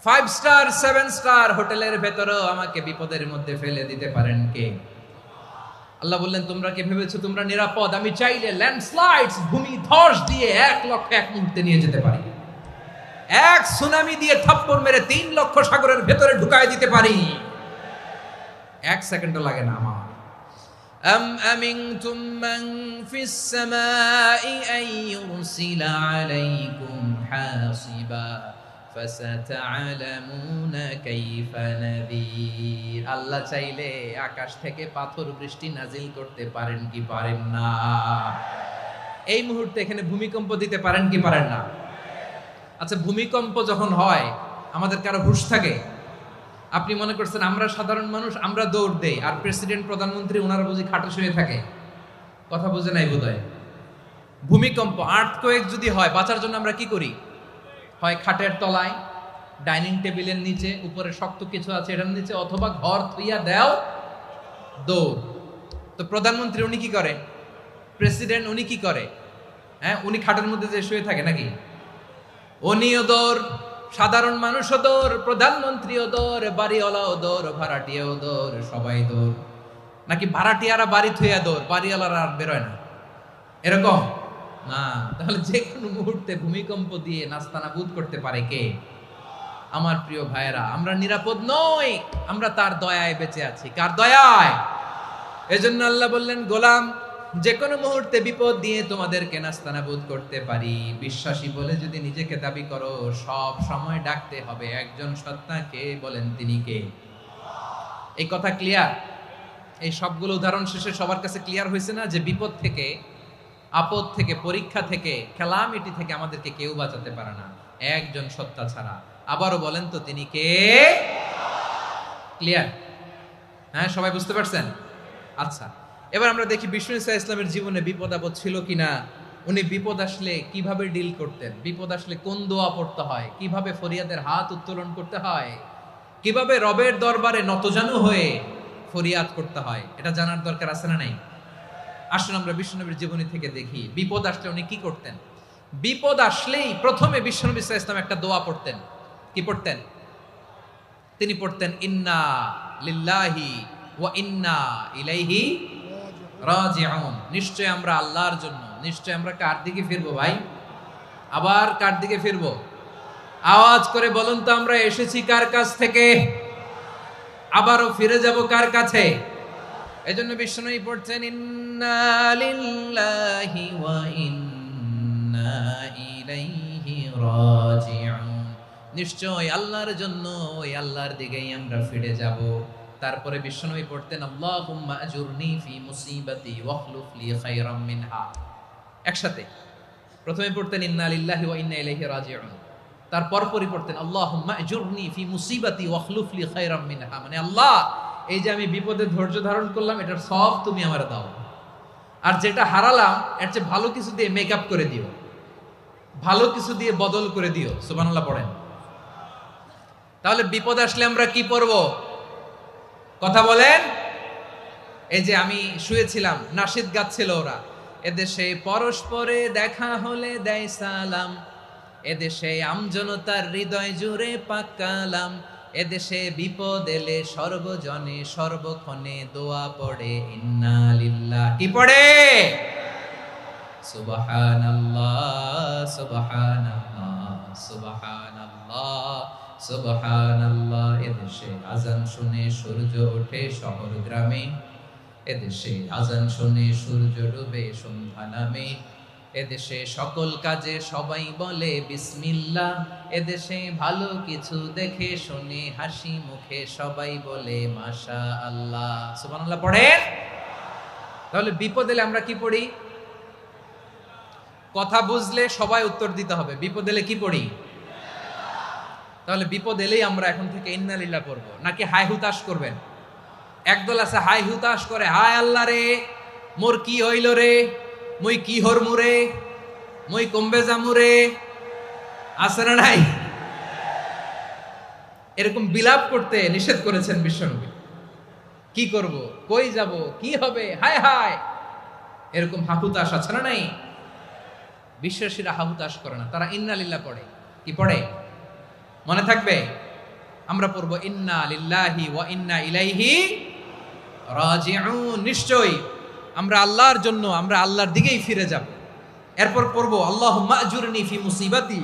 5 স্টার 7 স্টার হোটেলের ভেতরও আমাকে বিপদের মধ্যে ফেলে দিতে পারেন কে? আল্লাহ বললেন তোমরা কি ভেবেছো তোমরা নিরাপদ? আমি চাইলে ল্যান্ডস্লাইডস, ভূমি ধস দিয়ে 1 লক্ষ এক মুহূর্তে নিয়ে যেতে পারি। এক সুনামি দিয়ে থাপ্পড় মেরে 3 লক্ষ সাগরের ভেতরে ঢুকায় দিতে পারি। 1 সেকেন্ডও লাগে না আমার। أم أمنتم من في السماء أن يرسل عليكم حاصبا فستعلمون كيف نذير। আল্লাহ চাইলে আকাশ থেকে পাথর বৃষ্টি নাজিল করতে পারেন কি পারেন না? এই মুহূর্তে এখানে ভূমিকম্প দিতে পারেন কি পারেন না? আচ্ছা, ভূমিকম্প যখন হয় আমাদের কারো হুঁশ থাকে? আপনি মনে করছেন আমরা সাধারণ মানুষ, আমরা দৌড় দেই, আর প্রেসিডেন্ট প্রধানমন্ত্রী ওনারা বুঝি খাটে শুয়ে থাকে? কথা বুঝে নাই বোধহয়। ভূমিকম্প, আর্থকোয়েক যদি হয়, বাঁচার জন্য আমরা কি করি? হয় খাটের তলায়, ডাইনিং টেবিলের নিচে, উপরে শক্ত কিছু আছে এটার নিচে, অথবা ঘর থুইয়া দেও দৌড়। তো প্রধানমন্ত্রী উনি কি করে? প্রেসিডেন্ট উনি কি করে? হ্যাঁ, উনি খাটের মধ্যে যে শুয়ে থাকে নাকি? উনিও দৌড়, সাধারণ মানুষও দৌড়, প্রধানমন্ত্রীও দৌড়, বাড়িওয়ালাও দৌড়, ভাড়াটিয়াও দৌড়, সবাই দৌড়। নাকি ভাড়াটিয়ারা বাড়ি থুইয়া দৌড়, বাড়িওয়ালারা আর বেরোয় না? এরকম না। তাহলে যে কোনো মুহূর্তে ভূমিকম্প দিয়ে নাস্তানাবুদ করতে পারে কে? আমার প্রিয় ভাইয়েরা, আমরা নিরাপদ নই, আমরা তার দয়ায় বেঁচে আছি। কার দয়ায়? এজন্য আল্লাহ বললেন গোলাম, যে কোনো মুহূর্তে বিপদ দিয়ে তোমাদেরকে নাস্তানাবুদ করতে পারি। বিশ্বাসী বলে যদি নিজেকে দাবি করো, সব সময় ডাকতে হবে একজন সত্তাকে। বলেন তিনি কে? এই কথা ক্লিয়ার? এই সবগুলো উদাহরণ শেষে সবার কাছে ক্লিয়ার হয়েছে না যে বিপদ থেকে, আপদ থেকে, পরীক্ষা থেকে, ক্যালামিটি থেকে আমাদেরকে কেউ বাঁচাতে পারে না একজন সত্তা ছাড়া। আবারও বলেন তো তিনি কে? ক্লিয়ার? হ্যাঁ, সবাই বুঝতে পারছেন? আচ্ছা, এবার আমরা দেখি বিষ্ণু ইসা ইসলামের জীবনে বিপদ আপদ ছিল কিনা। উনি বিপদ আসলে কিভাবে ডিল করতেন, বিপদ আসলে কোন দোয়া পড়তে হয়, কিভাবে ফরিয়াদের হাত উত্তোলন করতে হয়, কিভাবে রবের দরবারে নতজানু হয়ে ফরিয়াদ করতে হয়, এটা জানার দরকার আছে না নাই? আসুন আমরা বিশ্বনবীর জীবনী থেকে দেখি বিপদ আসলে উনি কি করতেন। বিপদ আসলেই প্রথমে বিশ্বনবী সাল্লাল্লাহু আলাইহি ওয়াসাল্লাম একটা দোয়া পড়তেন। কি পড়তেন? তিনি পড়তেন ইন্না লিল্লাহি ওয়া ইন্না ইলাইহি রাজিউন। নিশ্চয় আমরা আল্লাহর জন্য, নিশ্চয় আমরা কার দিকে ফিরবো ভাই? আবার কার দিকে ফিরবো? আওয়াজ করে বলুন তো, আমরা এসেছি কার কাছ থেকে, আবারও ফিরে যাব কার কাছে? এজন্য বিষ্ণুই পড়ছেন ইন্না লিল্লাহি ওয়া ইন্না ইলাইহি রাজিউন। নিশ্চয় আল্লাহর জন্য, ওই আল্লাহর দিকেই আমরা ফিরে যাব। তারপরে বিশ্বনবী পড়তেন আল্লাহুম্মা আজুরনি ফি মুসিবাতি ওয়াখলুফ লি খায়রাম মিনহা। একসাথে প্রথমে পড়তেন ইন্না লিল্লাহি ওয়া ইন্না ইলাইহি রাজিউন, তারপর পড়তেন আল্লাহুম্মা আজুরনি ফি মুসিবাতি ওয়াখলুফ লি খায়রাম মিনহা। মানে আল্লাহ, এই যে আমি বিপদে ধৈর্য ধারণ করলাম, এটার সব তুমি আমারে দাও, আর যেটা হারালাম এর চেয়ে ভালো কিছু দিয়ে মেকআপ করে দিও, ভালো কিছু দিয়ে বদল করে দিও। সুবহানাল্লাহ পড়েন। তাহলে বিপদ আসলে আমরা কি পড়ব? কথা বলেন। এই যে আমি শুয়েছিলাম, নাশিদ গাচ্ছিল ওরা, এদেশে পরস্পরে দেখা হলে দেয় সালাম, এদেশে আমজনতার হৃদয় জুড়ে পাকালাম, এদেশে বিপদ এলে সর্বজনে সর্বক্ষণে দোয়া পড়ে ইন্না লিল্লাহ। কি পড়ে? সুবহানাল্লাহ সুবহানাল্লাহ সুবহানাল্লাহ সুবহানাল্লাহ। এদেশে আজান শুনে সূর্য ওঠে শহর গ্রামে, এদেশে আজান শুনে সূর্য ডুবে সন্ধ্যা নামে, এদেশে সকল কাজে সবাই বলে বিসমিল্লাহ, এদেশে ভালো কিছু দেখে শুনে হাসি মুখে সবাই বলে মাশাআল্লাহ। সুবহানাল্লাহ পড়েন। তাহলে বিপদ এলে আমরা কি পড়ি? কথা বুঝলে সবাই উত্তর দিতে হবে। বিপদ এলে কি পড়ি? তাহলে বিপদ এলেই আমরা এখন থেকে ইন্না লিল্লাহ পড়বো, নাকি হাই হুতাশ করবেন? একদল আছে হাই হুতাশ করে, হায় আল্লাহ রে মোর কি হইল রে, মুই কি হরমু রে, মুই কমবে জামু রে, আছে না নাই? এরকম বিলাপ করতে নিষেধ করেছেন বিশ্বনবী। কি করব, কই যাব, কি হবে, হায় হায়, এরকম হাহুতাশ আছে না নাই? বিশ্বাসীরা হাহুতাশ করে না, তারা ইন্না লিল্লাহ পড়ে। কি পড়ে মনে থাকবে? আমরা পড়বো ইন্না লিল্লাহি ওয়া ইন্না ইলাইহি রাজিউন। নিশ্চয়ই আমরা আল্লাহর জন্য, আমরা আল্লাহর দিকেই ফিরে যাব। এরপর পড়বো আল্লাহুম্মা আজুরনি ফি মুসিবাতি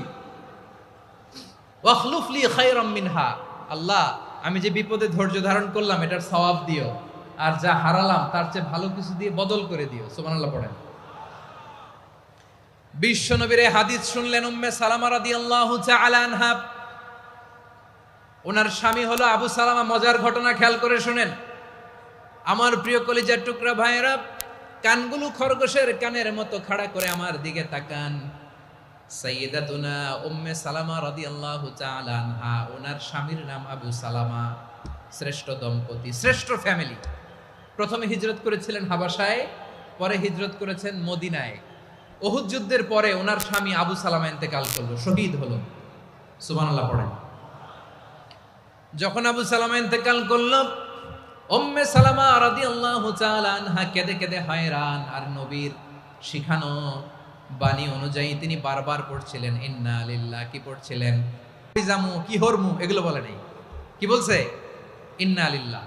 ওয়াখলুফ লি খায়রাম মিনহা। আল্লাহ, আমি যে বিপদে ধৈর্য ধারণ করলাম এটার সওয়াব দিও, আর যা হারালাম তার চেয়ে ভালো কিছু দিয়ে বদল করে দিও। সুবহানাল্লাহ পড়েন। বিশ্বনবীর হাদিস শুনলেন উম্মে সালামা রাদিয়াল্লাহু তাআলা আনহা। ওনার স্বামী হলো আবু সালামা। মজার ঘটনা খেয়াল করে শুনেন আমার প্রিয় কলিজার টুকরা ভাইয়েরা। কানগুলো খরগোশের কানের মতো খাড়া করে আমার দিকে তাকান। সাইয়্যিদাতুনা উম্মে সালামা রাদিয়াল্লাহু তাআলা আনহা, ওনার স্বামীর নাম আবু সালামা। শ্রেষ্ঠ দম্পতি, শ্রেষ্ঠ ফ্যামিলি। প্রথমে হিজরত করেছিলেন হাবাসায়, পরে হিজরত করেছেন মদিনায়। উহুদ যুদ্ধের পরে ওনার স্বামী আবু সালামা ইন্তেকাল করলো, শহীদ হলো। সুবহানাল্লাহ পড়েন। যখন আবু সালামা ইন্তেকাল করলো, উম্মে সালামা রাদিয়াল্লাহু তাআলা আনহা কেঁদে কেঁদে হয়রান। আর নবীর শিখানো বাণী অনুযায়ী তিনি বারবার পড়ছিলেন ইন্না লিল্লাহ। কি পড়ছিলেন? জামু কি হরমু এগুলো বলে নাই, কি বলছে? ইন্না লিল্লাহ।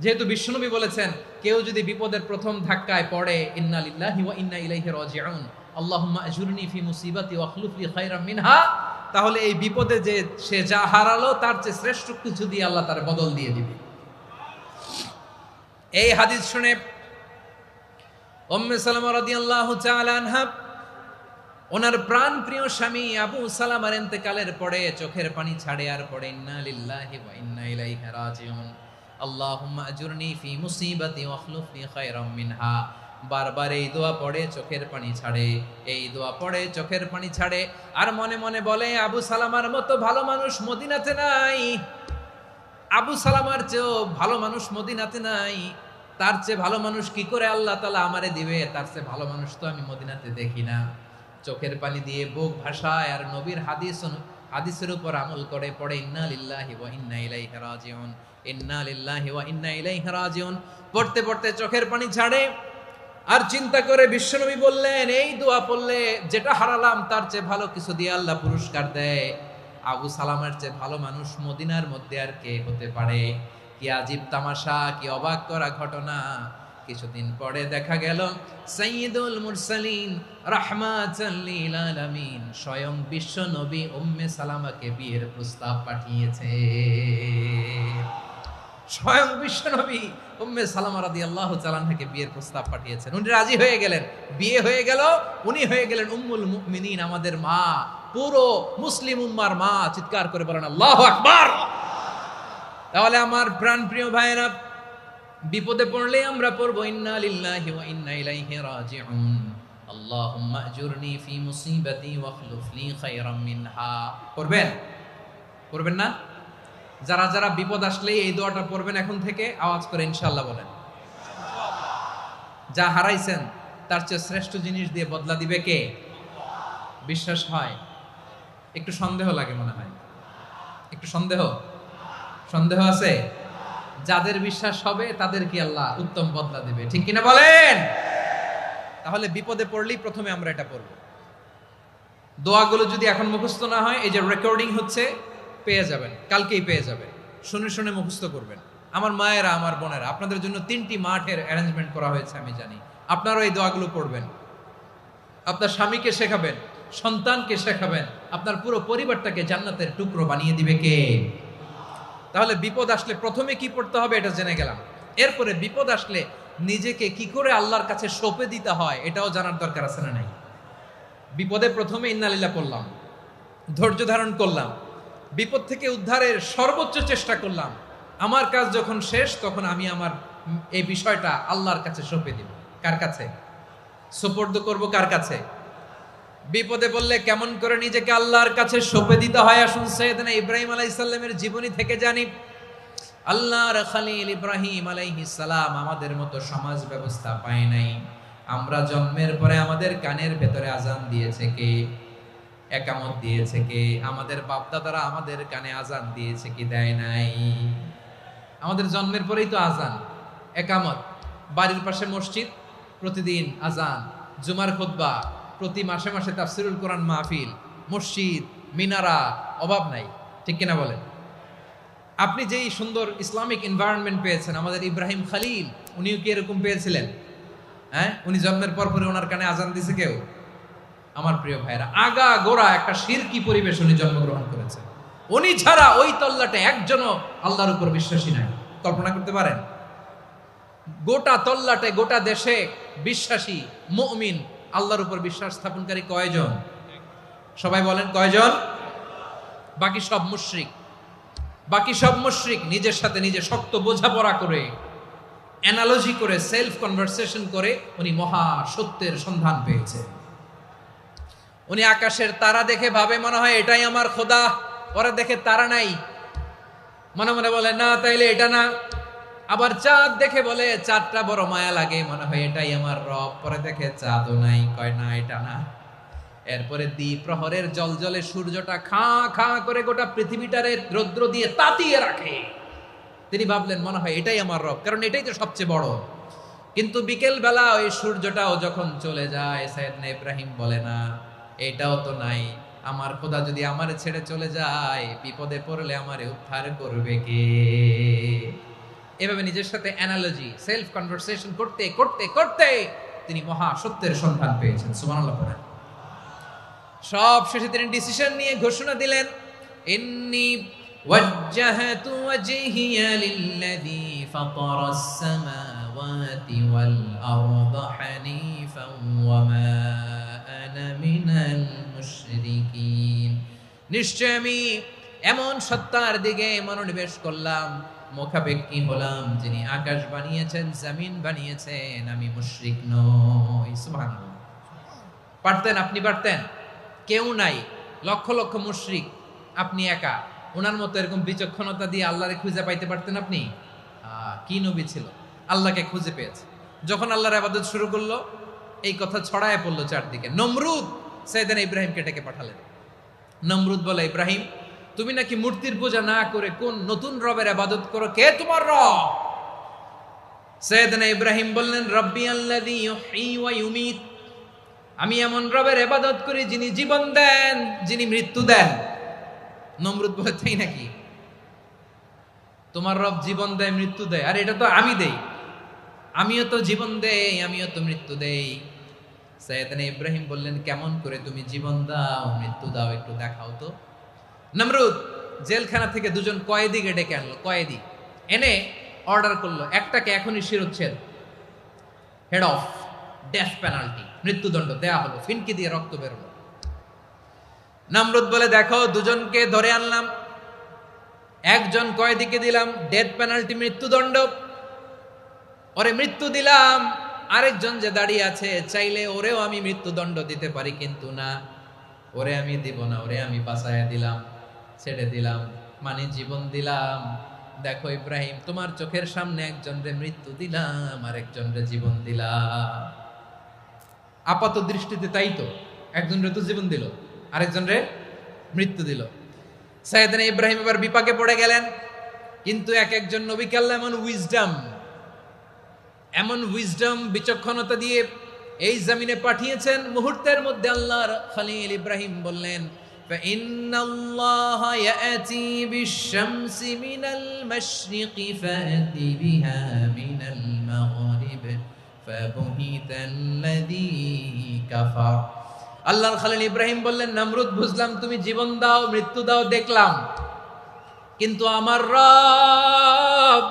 যেহেতু বিশ্বনবী বলেছেন কেউ যদি বিপদের প্রথম ধাক্কায় পড়ে ইন্না লিল্লাহি ওয়া ইন্না ইলাইহি রাজিউন, আল্লাহুম্মা আজুরনি ফি মুসিবাতি ওয়াখলুফ লি খায়রাম মিনহা, তাহলে এই বিপদে যে সে যা হারালো তার চেয়ে শ্রেষ্ঠ কিছু দিয়ে আল্লাহ তার বদল দিয়ে দিবে। এই হাদিস শুনে উম্মে সালামা রাদিয়াল্লাহু তাআলা আনহা ওনার প্রাণ প্রিয় স্বামী আবু সালামার ইন্তেকালের পরে চোখের পানি ছাড়ে আর পড়ে ইন্না লিল্লাহি ওয়া ইন্না ইলাইহি রাজিউন, আল্লাহুম্মা আজুরনি ফি মুসিবাতি ওয়াখলুফ লি খায়রাম মিনহা। বারবার এই দোয়া পড়ে চোখের পানি ছাড়ে, এই দোয়া পড়ে চোখের পানি ছাড়ে, আর মনে মনে বলে আবু সালামার মতো ভালো মানুষ মদিনাতে নাই, আবু সালামার চেয়েও ভালো মানুষ মদিনাতে নাই, তার চেয়ে ভালো মানুষ কি করে আল্লাহ তাআলা আমারে দিবে, তার চেয়ে ভালো মানুষ তো আমি মদিনাতে দেখি না। চোখের পানি দিয়ে বুক ভাসায় আর নবীর হাদিসের উপর আমল করে পড়ে ইন্না লিল্লাহি ওয়া ইন্না ইলাইহি রাজিউন, ইন্না লিল্লাহি ওয়া ইন্না ইলাইহি রাজিউন। পড়তে পড়তে চোখের পানি ছাড়ে আর চিন্তা করে বিশ্বনবী বললেন এই দোয়া পড়লে যেটা হারালাম তার চেয়ে ভালো কিছু দিয়ে আল্লাহ পুরস্কার দেয়। আবু সালামার চেয়ে ভালো মানুষ মদিনার মধ্যে আর কে হতে পারে? কি আজীব তামাশা, কি অবাক করা ঘটনা। কিছুদিন পরে দেখা গেল সাইয়্যিদুল মুরসালিন রাহমাতাল লিল আলামিন স্বয়ং বিশ্ব নবী উম্মে সালামাকে বিয়ের প্রস্তাব পাঠিয়েছে। স্বয়ং বিশ্ব নবী উম্মে সালামা রাদিয়াল্লাহু তাআলা আনহাকে বিয়ের প্রস্তাব পাঠিয়েছেন। উনি রাজি হয়ে গেলেন, বিয়ে হয়ে গেল, উনি হয়ে গেলেন উম্মুল মুমিনিন, আমাদের মা, পুরো মুসলিম উম্মার মা। চিৎকার করে বলেন আল্লাহু আকবার। তাহলে আমার প্রাণ প্রিয় ভাইয়েরা, বিপদে পড়লে আমরা পড়বো ইন্না লিল্লাহি ওয়া ইন্না ইলাইহি রাজিউন, আল্লাহুম্মা আজুরনি ফি মুসিবাতি ওয়াখলুফ লি খায়রাম মিনহা। পড়বেন? পড়বেন না? যারা যারা বিপদ আসলে এই দোয়াটা পড়বেন এখন থেকে আওয়াজ করে ইনশাআল্লাহ বলেন। যা হারাইছেন তার চেয়ে শ্রেষ্ঠ জিনিস দিয়ে বদলা দিবে কে? বিশ্বাস হয়? একটু সন্দেহ লাগে মনে হয়, একটু সন্দেহ আছে? যাদের বিশ্বাস হবে তাদের কি আল্লাহ উত্তম বদলা দিবে, ঠিক কিনা বলেন? তাহলে বিপদে পড়লেই প্রথমে আমরা এটা পড়ব। দোয়াগুলো যদি এখন মুখস্থ না হয়, এই যে রেকর্ডিং হচ্ছে পেয়ে যাবেন, কালকেই পেয়ে যাবেন, শুনে শুনে মুখস্থ করবেন। আমার মায়েরা, আমার বোনেরা, আপনাদের জন্য 3টি মাঠের অ্যারেঞ্জমেন্ট করা হয়েছে, আমি জানি। আপনারাও এই দোয়াগুলো পড়বেন, আপনার স্বামীকে শেখাবেন, সন্তানকে শেখাবেন, আপনার পুরো পরিবারটাকে জান্নাতের টুকরো বানিয়ে দিবে কে? তাহলে বিপদ আসলে প্রথমে কি পড়তে হবে এটা জেনে গেলাম। এরপরে বিপদ আসলে নিজেকে কি করে আল্লাহর কাছে সঁপে দিতে হয় এটাও জানার দরকার আছে না নাই? বিপদে প্রথমে ইন্না লিল্লাহ পড়লাম, ধৈর্য ধারণ করলাম, বিপদ থেকে উদ্ধারের সর্বোচ্চ চেষ্টা করলাম। আমার কাজ যখন শেষ তখন আমি আমার এই বিষয়টা আল্লাহর কাছে সঁপে দিব। কার কাছে? সুপর্দ করব কার কাছে? বিপদে বললে কেমন করে নিজেকে আল্লাহর কাছে সঁপে দিতে হয়, আসুন সাইয়েদনা ইব্রাহিম আলাইহিস সালামের জীবনী থেকে জানি। আল্লাহর খলিল ইব্রাহিম আলাইহিস সালাম আমাদের মতো সমাজ ব্যবস্থা পায় নাই। আমরা জন্মের পরে আমাদের কানের ভেতরে আজান দিয়েছে কে? একামত দিয়েছে কে? আমাদের বাপদাদারা আমাদের কানে আজান দিয়েছে কি দেয় নাই? আমাদের জন্মের পরেই তো আজান, একামত, বাড়ির পাশে মসজিদ, প্রতিদিন আজান, জুমার খুতবা, প্রতি মাসে মাসে তাফসিরুল কোরআন মাহফিল, মসজিদ, মিনারা, অভাব নাই, ঠিক কিনা বলেন? আপনি যেই সুন্দর ইসলামিক এনভায়রনমেন্ট পেয়েছেন, আমাদের ইব্রাহিম খলিল উনিও কি এরকম পেয়েছিলেন? হ্যাঁ, উনি জন্মের পর পরে ওনার কানে আজান দিছে কেউ? আমার প্রিয় ভাইরা, আগা গোড়া একটা শিরকি পরিবেশ উনি জন্মগ্রহণ করেছেন। উনি ছাড়া ওই তল্লাটে একজনও আল্লাহর উপর বিশ্বাসী নাই। কল্পনা করতে পারেন? গোটা তল্লাটে, গোটা দেশে বিশ্বাসী মুমিন, আল্লাহর উপর বিশ্বাস স্থাপনকারী কয়জন? সবাই বলেন কয়জন? বাকি সব মুশরিক। বাকি সব মুশরিক নিজের সাথে নিজে শক্ত বোঝাপড়া করে, অ্যানালজি করে, সেলফ কনভারসেশন করে উনি মহা সত্যের সন্ধান পেয়েছে। উনি আকাশের তারা দেখে ভাবে মনে হয় এটাই আমার খোদা, পরে দেখে তারা নাই, মনে মনে বলে না তাইলে এটা না। আবার চাঁদ দেখে বলে চাঁদটা বড় মায়া লাগে, মনে হয় এটাই আমার রব, পরে দেখে চাঁদও নাই, কয় না এটা না। এরপরে দ্বীপ প্রহরের জলজলে সূর্যটা খাঁ খাঁ করে গোটা পৃথিবীটারে রৌদ্র দিয়ে তাতিয়ে রাখে। তিনি ভাবলেন মনে হয় এটাই আমার রব, কারণ এটাই তো সবচেয়ে বড়। কিন্তু বিকেল বেলা ওই সূর্যটাও যখন চলে যায়, সাইয়েদনা ইব্রাহিম বলে না এটাও তো নাই, আমার খোদা যদি আমারে ছেড়ে চলে যায়, বিপদে পড়লে আমারে উদ্ধার করবে কে? এভাবে নিজের সাথে অ্যানালজি, সেলফ কনভারসেশন করতে করতে করতে তিনি মহা সত্যের সন্ধান পেয়েছেন। সুবহানাল্লাহ পড়েন। সব শেষে তিনি ডিসিশন নিয়ে ঘোষণা দিলেন, ইন্নী ওয়াজ্জাহাতু ওয়াজহিয়া লিল্লাযী ফাতারাস সামাওয়াতি ওয়াল আরদা হানিফান ওয়া মা আনা মিনাল মুশরিকিন। নিশ্চয় আমি এমন সত্তার দিকে মনোনিবেশ করলাম, মুখাপেক্ষী হলাম, যিনি আকাশ বানিয়েছেন, জমিন বানিয়েছেন, আমি মুশরিক নই। সুবহানাল্লাহ। পারতেন? আপনি পারতেন? কেউ নাই, লক্ষ লক্ষ মুশরিক, আপনি একা। ওনার মতো এরকম বিচক্ষণতা দিয়ে আল্লাহরে খুঁজে পাইতে পারতেন আপনি? কি নবী ছিল, আল্লাহকে খুঁজে পেয়েছে। যখন আল্লাহর ইবাদত শুরু করলো, এই কথা ছড়ায় পড়লো চারদিকে। নমরুদ সাইয়েদনা ইব্রাহিমকে ডেকে পাঠালেন। নমরুদ বলে, ইব্রাহিম তুমি নাকি মূর্তির পূজা না করে কোন নতুন রবের ইবাদত করো, কে তোমার রব? সাইয়েদনা ইব্রাহিম বললেন, রব্বি আল্লাযী ইউহয়ী ওয়া ইউমীত, আমি এমন রবের ইবাদত করি যিনি জীবন দেন, যিনি মৃত্যু দেন। নমরুদ বলে, তাই নাকি? তোমার রব জীবন দেয়, মৃত্যু দেয়? আর এটা তো আমি দেই, আমিও তো জীবন দেই, আমিও তো মৃত্যু দেই। সাইয়েদনা ইব্রাহিম বললেন, কেমন করে তুমি জীবন দাও, মৃত্যু দাও, একটু দেখাও তো। নমরুদ জেলখানা থেকে দুজন কয়েদিকে ডেকে আনলো, কয়েদি এনে অর্ডার করলো, একটাকে এখনই শিরোচ্ছেদ, হেড অফ, ডেথ পেনাল্টি, মৃত্যুদণ্ড দেয়া হলো, ফিনকি দিয়ে রক্ত বেরোলো। নমরুদ বলে, দেখো দুজনকে ধরে আনলাম, একজন কয়েদিকে দিলাম ডেথ পেনাল্টি, মৃত্যুদণ্ড, ওরে মৃত্যু দিলাম। আরেকজন যে দাঁড়িয়ে আছে, চাইলে ওরেও আমি মৃত্যুদণ্ড দিতে পারি, কিন্তু না, ওরে আমি দিব না, ওরে আমি বাঁচাইয়া দিলাম, ছেড়ে দিলাম, মানে জীবন দিলাম। দেখো ইব্রাহিম, তোমার চোখের সামনে একজনরে মৃত্যু দিলাম, আর একজনরে জীবন দিলাম। আপাত দৃষ্টিতে তাই তো, একজনরে তো জীবন দিল, আরেকজনরে মৃত্যু দিল। সাইয়েদনা ইব্রাহিম এবার বিপাকে পড়ে গেলেন। কিন্তু এক একজন নবীকে আল্লাহ এমন উইজডম, বিচক্ষণতা দিয়ে এই জমিনে পাঠিয়েছেন। মুহূর্তের মধ্যে আল্লাহর খলিল ইব্রাহিম বললেন, ফাইন্নাল্লাহা ইয়াতি বিশ-শামসি মিনাল মাশরিকি ফাতি বিহা মিনাল মাগরিব ফাবুহিতাল্লাযী কাফার। আল্লাহর খলিল ইব্রাহিম বললেন, নমরুদ বুঝলাম তুমি জীবন দাও, মৃত্যু দাও, দেখলাম, কিন্তু আমার রব,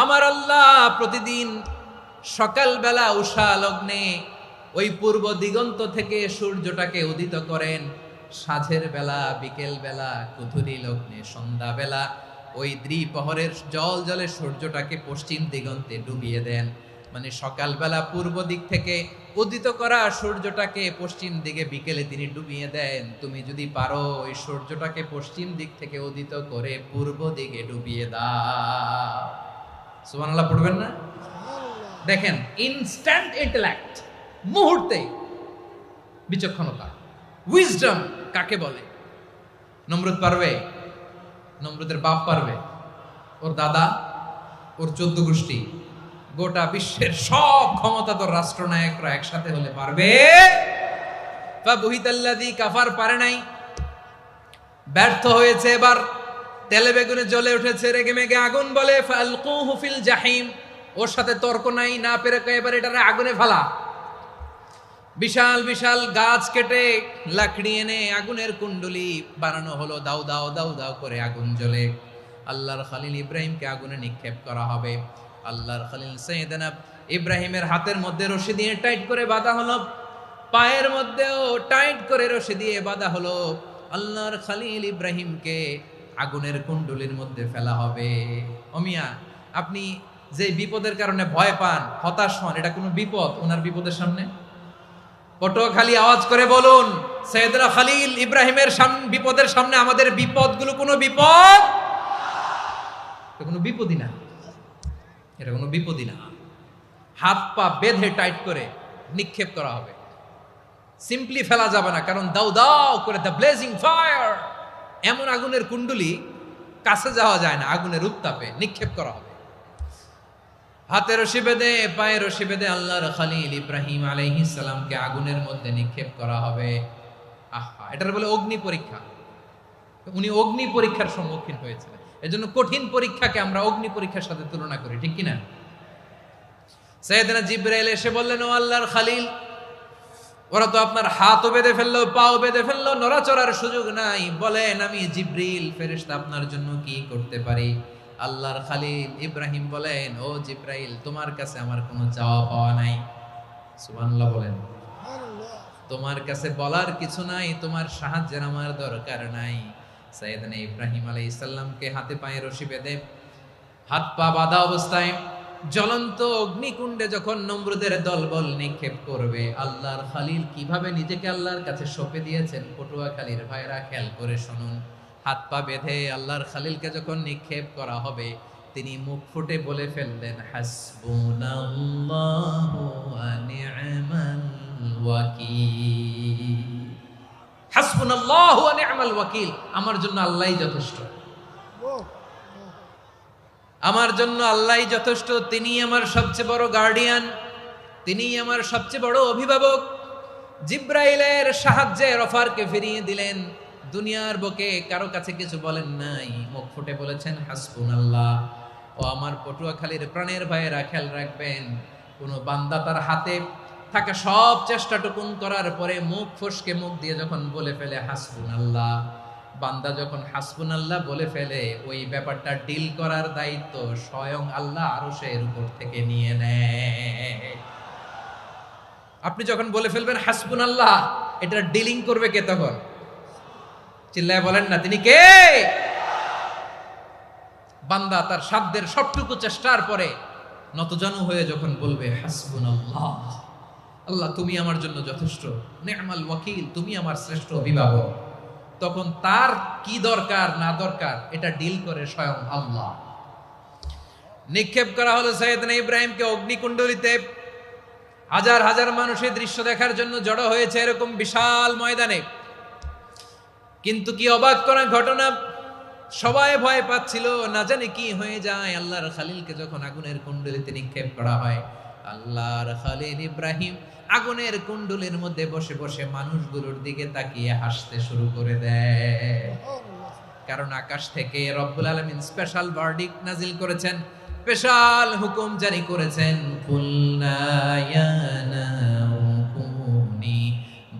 আমার আল্লাহ প্রতিদিন সকালবেলা উষা লগ্নে ওই পূর্ব দিগন্ত থেকে সূর্যটাকে উদিত করেন, সাঁঝের বেলা, বিকেল বেলা, কুথুরি লগ্নে, সন্ধ্যা বেলা ওই দ্বিপ্রহরের জল জলে সূর্যটাকে পশ্চিম দিগন্তে ডুবিয়ে দেন। মানে সকালবেলা পূর্ব দিক থেকে উদিত করা সূর্যটাকে পশ্চিম দিকে বিকেলে তিনি ডুবিয়ে দেন। তুমি যদি পারো ওই সূর্যটাকে পশ্চিম দিক থেকে উদিত করে পূর্ব দিকে ডুবিয়ে দাও। সুবহানাল্লাহ পড়বেন না? দেখেন, ইনস্ট্যান্ট ইন্টেলেক্ট, মুহূর্তে বিচক্ষণতা, উইজডম কাকে বলে? নমরুদ পারবে? নমরুদের বাপ পারবে? ওর দাদা, ওর 14 গোষ্ঠী, গোটা বিশ্বের সব ক্ষমতাধর রাষ্ট্রনায়করা একসাথে হলে পারবে? ফাবুহিতাল্লাযী কাফার, পারে নাই, ব্যর্থ হয়েছে। এবার তেলে বেগুনে জ্বলে উঠেছে, রেগে মেগে আগুন বলে ফালকুহু ফিল জাহিম। ওর সাথে তর্ক নাই, না পেরে এবার এটারে আগুনে ফেলা। বিশাল বিশাল গাছ কেটে লাকড়ি এনে আগুনের কুণ্ডলি বানানো হলো, দাউ দাউ দাউ দাউ করে আগুন জ্বলে। আল্লাহর খলিল ইব্রাহিমকে আগুনে নিক্ষেপ করা হবে। আল্লাহর খলিল সাইয়েদনা ইব্রাহিমের হাতের মধ্যে রশি দিয়ে টাইট করে বাঁধা হলো, পায়ের মধ্যেও টাইট করে রশি দিয়ে বাঁধা হলো। আল্লাহর খলিল ইব্রাহিমকে আগুনের কুণ্ডলির মধ্যে ফেলা হবে। অমিয়া, আপনি যে বিপদের কারণে ভয় পান, হতাশ হন, এটা কোনো বিপদ ওনার বিপদের সামনে? পটুয়াখালী আওয়াজ করে বলুন, সাইয়েদনা খলিল ইব্রাহিমের বিপদের সামনে আমাদের বিপদগুলো কোনো বিপদ? এটা কোনো বিপদই না, এটা কোনো বিপদই না। হাত পা বেঁধে টাইট করে নিক্ষেপ করা হবে, সিম্পলি ফেলা যাবে না, কারণ দাউ দাউ করে দ্য ব্লেজিং ফায়ার, এমন আগুনের কুণ্ডলি, কাছে যাওয়া যায় না, আগুনের উত্তাপে নিক্ষেপ করা হবে। হাতে রশি বেঁধে, পায়ে রশি বেঁধে আল্লাহর খলিল ইব্রাহিম আলাইহিস সালামকে আগুনের মধ্যে নিক্ষেপ করা হবে। আহা, এটার বলে অগ্নি পরীক্ষা। উনি অগ্নি পরীক্ষার সম্মুখীন হয়েছিলেন। এজন্য কঠিন পরীক্ষাকে আমরা অগ্নি পরীক্ষার সাথে তুলনা করি, ঠিক কিনা? সাইয়েদনা জিবরাইল এসে বললেন, ও আল্লাহর খলিল, ওরা তো আপনার হাতও বেঁধে ফেললো, পাও বেঁধে ফেললো, নড়াচড়ার সুযোগ নাই, বলেন আমি জিবরিল ফেরেশতা আপনার জন্য কি করতে পারি? আল্লাহর খলিল ইব্রাহিম বলেন, ও জিবরাইল, তোমার কাছে আমার কোনো চাওয়া পাওয়া নাই। সুবহানাল্লাহ বলেন। তোমার কাছে বলার কিছু নাই, তোমার সাহায্যের আমার দরকার নাই। সাইয়েদনা ইব্রাহিম আলাইহিস সালামকে হাতে পায়ে রশি বেঁধে, হাত পা বাঁধা অবস্থায় জ্বলন্ত অগ্নিকুণ্ডে যখন নমরুদের দলবল নিক্ষেপ করবে, আল্লাহর খলিল কিভাবে নিজেকে আল্লাহর কাছে সঁপে দিয়েছেন, পটুয়াখালীর ভাইরা খেয়াল করে শুনুন। হাত পা বেঁধে আল্লাহর খলিলকে যখন নিক্ষেপ করা হবে, তিনি মুখ ফুটে বলে ফেললেন, হাসবুনাল্লাহু ওয়া নি'মাল ওয়াকিল। হাসবুনাল্লাহু ওয়া নি'মাল ওয়াকিল, আমার জন্য আল্লাহই যথেষ্ট, আমার জন্য আল্লাহই যথেষ্ট। তিনি আমার সবচেয়ে বড় গার্ডিয়ান, তিনি আমার সবচেয়ে বড় অভিভাবক। জিব্রাইলের সাহায্যে অফারকে ফিরিয়ে দিলেন, দুনিয়ার বুকে কারো কাছে কিছু বলেন নাই, মুখ ফুটে বলেছেন হাসবুনাল্লাহ। ও আমার পটুয়াখালীর প্রাণের ভাইয়েরা, খেয়াল রাখবেন, কোন বান্দা তার হাতে থাকা সব চেষ্টাটুকুন করার পরে মুখ ফসকে মুখ দিয়ে যখন বলে ফেলে হাসবুনাল্লাহ, বান্দা যখন হাসবুনাল্লাহ বলে ফেলে, ওই ব্যাপারটা ডিল করার দায়িত্ব স্বয়ং আল্লাহ আরশের উপর থেকে নিয়ে নেয়। আপনি যখন বলে ফেলবেন হাসবুনাল্লাহ, এটা ডিলিং করবে কে তখন? চিল্লায় বলেন না, তিনি কে? বান্দা তার সাধ্যের সবটুকু চেষ্টার পরে নতজানু হয়ে যখন বলবে হাসবুনাল্লাহ, আল্লাহ তুমি আমার জন্য যথেষ্ট, নি'মাল ওয়াকিল, তুমি আমার শ্রেষ্ঠ অভিভাবক, তখন তার কি দরকার না দরকার এটা ডিল করে স্বয়ং আল্লাহ। নিক্ষেপ করা হলো সাইয়েদনা ইব্রাহিমকে অগ্নিকুণ্ডলিতে। হাজার হাজার মানুষের দৃশ্য দেখার জন্য জড়ো হয়েছে এরকম বিশাল ময়দানে। কিন্তু কি অবাক করা ঘটনা, সবাই ভয় পাচ্ছিল, না জানে কি হয়ে যায়। আল্লাহর খলিলকে যখন আগুনের কুণ্ডলিতে নিক্ষেপ করা হয়, আল্লাহর খলিল ইব্রাহিম আগুনের কুণ্ডলীর মধ্যে বসে বসে মানুষগুলোর দিকে তাকিয়ে হাসতে শুরু করে দেয়। কারণ আকাশ থেকে রব্বুল আলামিন স্পেশাল ভার্ডিক্ট নাজিল করেছেন, স্পেশাল হুকুম জারি করেছেন, কুলনা ইয়া নারু কুনি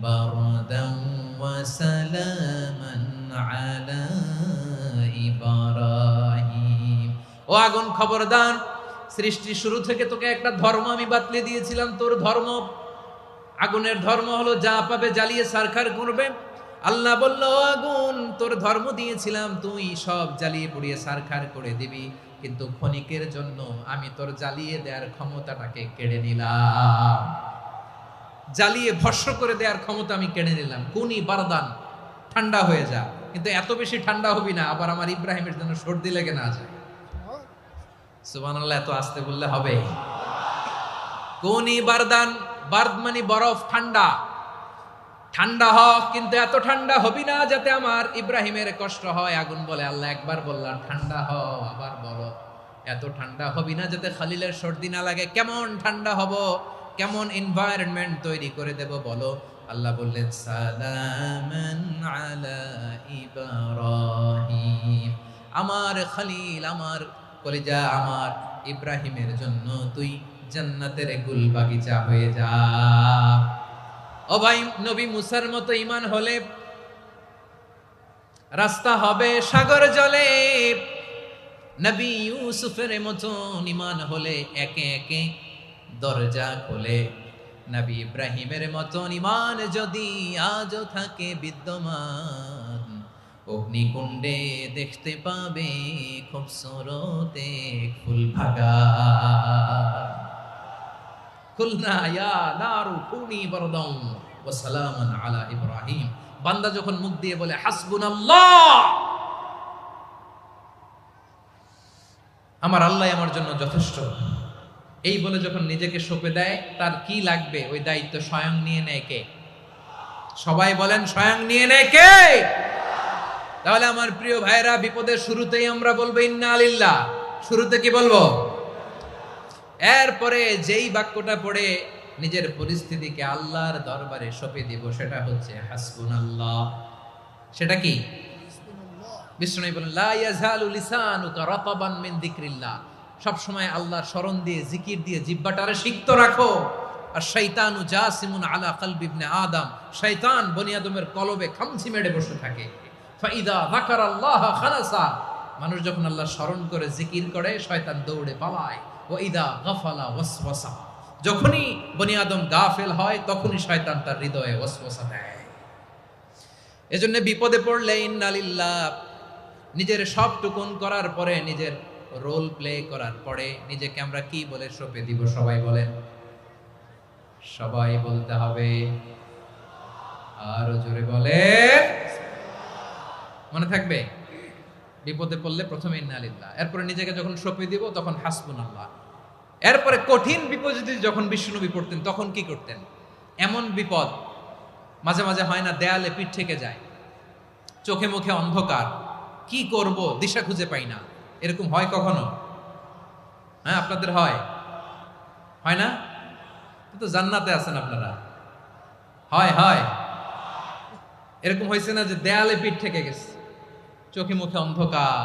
বারদান ওয়া সালামান আলা ইব্রাহিম। ও আগুন, খবরদার, সৃষ্টির শুরু থেকে তোকে একটা ধর্ম আমি বাতলে দিয়েছিলাম, তোর ধর্ম, আগুনের ধর্ম হলো যা পাবে জ্বালিয়ে সারখার করবে। আল্লাহ বলল, আগুন, তোর ধর্ম দিয়েছিলাম, তুই সব জ্বালিয়ে পুড়িয়ে সারখার করে দিবি। কিন্তু ক্ষণিকের জন্য আমি তোর জ্বালিয়ে দেওয়ার ক্ষমতাটাকে কেড়ে নিলাম, জ্বালিয়ে ভস্ম করে দেওয়ার ক্ষমতা আমি কেড়ে নিলাম। কুনি বারদান, ঠান্ডা হয়ে যা, কিন্তু এত বেশি ঠান্ডা হবি না আবার আমার ইব্রাহিমের জন্য সর্দি লেগে না যায়। সুবহানাল্লাহ, এত আস্তে বললে হবে? কুনি বারদান, বার্দ মানে বরফ, ঠান্ডা। ঠান্ডা হ, কিন্তু এত ঠান্ডা হবি না যাতে আমার ইব্রাহিমের কষ্ট হয়। আগুন বলে, আল্লাহ একবার বললাম ঠান্ডা হ, আবার বলো এত ঠান্ডা হবি না যাতে খালিলের সর্দি না লাগে। কেমন ঠান্ডা হব, কেমন এনভায়রনমেন্ট তৈরি করে দেব বলো। আল্লাহ বললেন সালামান আলা ইব্রাহিম, আমার খলিল, আমার কলিজা, আমার ইব্রাহিমের জন্য তুই জান্নাতের গুল বাগিচা হয়ে যা। ও ভাই, নবী মুসার মতো ঈমান হলে রাস্তা হবে সাগর জলে, নবী ইউসুফের মতো ঈমান হলে একে একে দরজা খোলে। নবী ইব্রাহিমের মতো ঈমান যদি আজও থাকে বিদ্যমান, অগ্নিকুণ্ডে দেখতে পাবে খুবসুরত এক ফুল ভাগা। কুলনা ইয়া নারু কুনি বারদান ওয়া সালামান আলা ইব্রাহিম। বান্দা যখন মুখ দিয়ে বলে হাসবুনাল্লাহ, আমার আল্লাহ আমার জন্য যথেষ্ট, এই বলে যখন নিজেকে সঁপে দেয়, তার কি লাগবে ওই দায়িত্ব স্বয়ং নিয়ে নেয় কে? সবাই বলেন, স্বয়ং নিয়ে নেয় কে? তাহলে আমার প্রিয় ভাইরা, বিপদের শুরুতেই আমরা বলবো ইন্না লিল্লাহ। শুরুতে কি বলবো? এরপরে যেই বাক্যটা পড়ে নিজের পরিস্থিতিকে আল্লাহর দরবারে সঁপে দিব, সেটা হচ্ছে হাসবুনাল্লাহ। সেটা কি? বিষ্ণু বলেন লা ইয়াজালু লিসানুকা রাতাবান মিন যিকরিল্লাহ, সব সময় আল্লাহর স্মরণ দিয়ে, জিকির দিয়ে জিহ্বাটারে সিক্ত রাখো। আর শয়তানু জাসিমুন আলা কলবি ইবনে আদম, শয়তান বনি আদমের কলবে খামচি মেরে বসে থাকে। ফাইদা যাকারাল্লাহ খানাসা, মানুষ যখন আল্লাহর স্মরণ করে জিকির করে শয়তান দৌড়ে পালায়। ওয়া ইদা গাফালা ওয়াসওয়াসা, যখনই বনি আদম গাফেল হয় তখনই শয়তান তার হৃদয়ে ওয়াসওয়াসা দেয়। এজন্য বিপদে পড়লে ইন্না লিল্লাহ, নিজের সব টুকুন করার পরে, নিজের রোল প্লে করার পরে নিজেকে আমরা কি বলে সঁপে দিব? সবাই বলেন, সবাই বলতে হবে, আরো জোরে বলে, মনে থাকবে? বিপদে পড়লে প্রথমে ইন্না লিল্লাহ, এরপরে নিজেকে যখন সঁপে দিব তখন হাসবুনাল্লাহ। এরপরে কঠিন বিপদ যদি যখন বিশ্বনবী পড়তেন তখন কি করতেন? এমন বিপদ মাঝে মাঝে হয় না, দেয়ালে পিঠ থেকে যায়, চোখে মুখে অন্ধকার, কি করব দিশা খুঁজে পাই না, এরকম হয় কখনো? হ্যাঁ, আপনাদের হয়? হয় না? তো জান্নাতে আছেন আপনারা। হয় হয় এরকম হয়েছে না যে দেয়ালে পিঠ থেকে গেছে, চোখে মুখে অন্ধকার,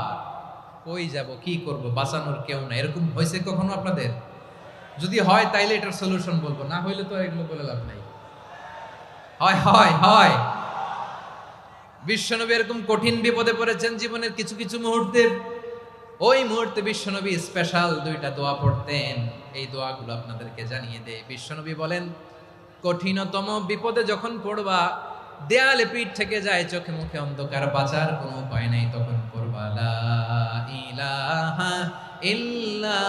কই যাব, কি করব, বাঁচানোর কেউ না, এরকম হয়েছে কখনো আপনাদের? যদি হয় তাইলে এটার সলিউশন বলবো, না হইলে তো এগুলো বলে লাভ নাই। হয় হয় হয় বিশ্বনবী এরকম কঠিন বিপদে পড়েছেন জীবনের কিছু কিছু মুহূর্তে। ওই মুহূর্তে বিশ্বনবী স্পেশাল দুইটা দোয়া পড়তেন, এই দোয়াগুলো আপনাদেরকে জানিয়ে দেয়। বিশ্বনবী বলেন, কঠিনতম বিপদে যখন পড়বা, দেয়ালে পিঠ থেকে যায়, চোখে মুখে অন্ধকার, বাঁচার কোনো উপায় নাই, তখন পড়বা লা ইলাহা ইল্লা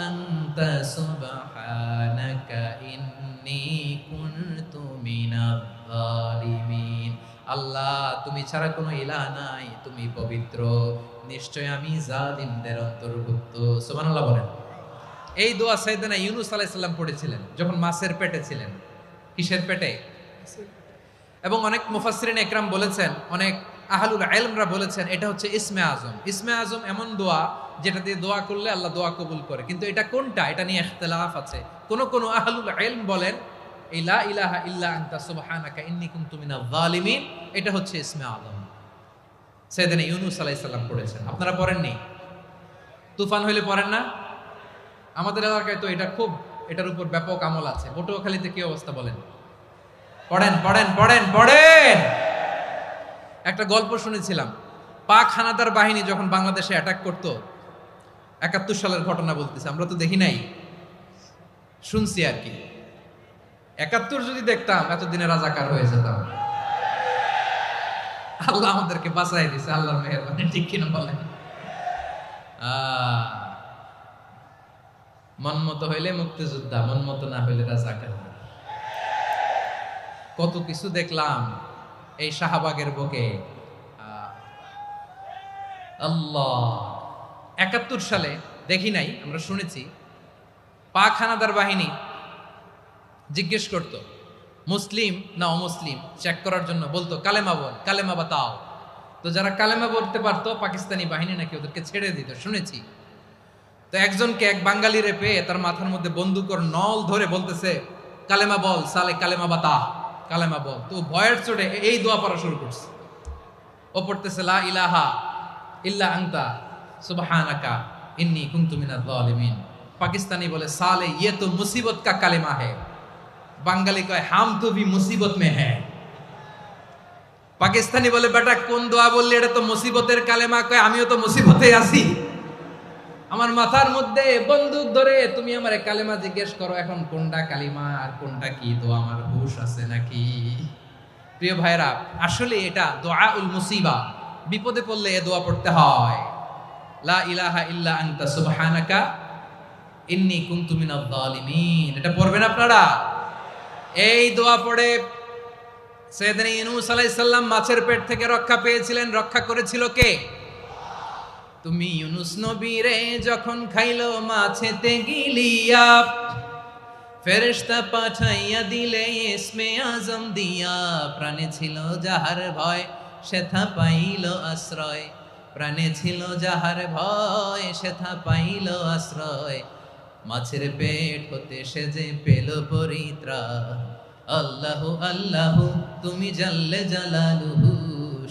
আনতা সুবহানাকা ইন্নী কুনতু মিনাজ জালিমিন। আল্লাহ, তুমি ছাড়া কোনো ইলাহ নাই, তুমি পবিত্র, নিশ্চয় আমি জালিমদের অন্তর্ভুক্ত। সুবহানাল্লাহ বলেন। এই দোয়া সাইয়েদনা ইউনূস আলাইহিস সালাম পড়েছিলেন যখন মাছের পেটে ছিলেন। কিসের পেটে? এবং অনেক মুফাসসিরিন একরাম বলেছেন, অনেক আহলুল ইলমরা বলেছেন, এটা হচ্ছে ইসমে আজম। ইসমে আজম এমন দোয়া যেটা দিয়ে দোয়া করলে আল্লাহ দোয়া কবুল করে, কিন্তু এটা কোনটা, এটা নিয়ে ইখতিলাফ আছে। কোন কোন আহলুল ইলম বলেন এই লা ইলাহা ইল্লা আনতা সুবহানাকা ইন্নী কুনতু মিনাজ জালিমিন, এটা হচ্ছে ইসমে আজম। সাইয়েদনা ইউনূস আলাইহিস সালাম পড়েছেন, আপনারা পড়েননি? তুফান হইলে পড়েন না? আমাদের এলাকায় তো এটা খুব, এটার উপর ব্যাপক আমল আছে। পটুয়াখালীতে কি অবস্থা বলেন? পড়েন পড়েন পড়েন পড়েন। একটা গল্প শুনেছিলাম, পাক হানাদার বাহিনী যখন বাংলাদেশে অ্যাটাক করত, ৭১ সালের ঘটনা বলতেছে, আমরা তো দেখি নাই, শুনছি আর কি। ৭১ যদি দেখতাম এতদিনে রাজাকার হয়ে যেতাম। আল্লাহ আমাদেরকে বাঁচাই দিছে, আল্লাহর মেহেরবানি, ঠিক কিনা বলেন? মন মতো হইলে মুক্তিযোদ্ধা, মন মতো না হইলে রাজাকার। কত কিছু দেখলাম এই শাহবাগের বুকে। আল্লাহ, 71 সালে দেখি নাই, আমরা শুনেছি পাক হানাদার বাহিনী জিজ্ঞেস করত মুসলিম না অমুসলিম চেক করার জন্য, বলতো কালেমা বল, কালেমা বাতাও। তো যারা কালেমা বলতে পারতো পাকিস্তানি বাহিনী নাকি ওদেরকে ছেড়ে দিত, শুনেছি। তো একজনকে, এক বাঙালিরে পেয়ে তার মাথার মধ্যে বন্দুকর নল ধরে বলতেছে কালেমা বল সালে, কালেমা বাতা, কালেমা বল। তো ভয়ের চোটে এই দোয়া পড়া শুরু করছে। ও পড়তেছে লা ইলাহা ইল্লা আনতা সুবহানাকা ইন্নী কুনতু মিনাজ জালিমিন। পাকিস্তানি বলে সালে ইয়ে তো মুসিবত কা কালেমা है। বাঙালি কয় হাম তো ভি মুসিবত মে হ্যায়। পাকিস্তানি বলে বেটা কোন দোয়া বললি, এটা তো মুসিবতের কালেমা। কয় আমিও তো মুসিবতে আছি, আমার মাথার মধ্যে বন্দুক ধরে তুমি আমার কালেমা জিজ্ঞেস করো, এখন কোনটা কালিমা আর কোনটা কি দোয়া, আমার হুশ আছে নাকি? প্রিয় ভাইরা, আসলে এটা দুআউল মুসিবা, বিপদে পড়লে এ দোয়া পড়তে হয়। লা ইলাহা ইল্লা আনতা সুবহানাকা ইন্নী কুনতু মিনাজ জালিমিন। এটা পড়বেন আপনারা। এই দোয়া পড়ে সাইয়েদনা ইউনূস আলাইহিস সালাম মাছের পেট থেকে রক্ষা পেয়েছিলেন। রক্ষা করেছিল কে? তুমি ইউনূস নবীরে যখন খাইলো মাছেতে গিলিয়া, ফেরেশতা পাঠাইয়া দিলে ইসমে আজম দিয়া। প্রাণে ছিল যাহার ভয় সেথা পাইল আশ্রয়, প্রাণে ছিল যাহার ভয় সেথা পাইল আশ্রয়। মাছের পেট হতে সে যে পেল পরিত্রাণ। আল্লাহু আল্লাহু তুমি জাল্লে জালালুহু,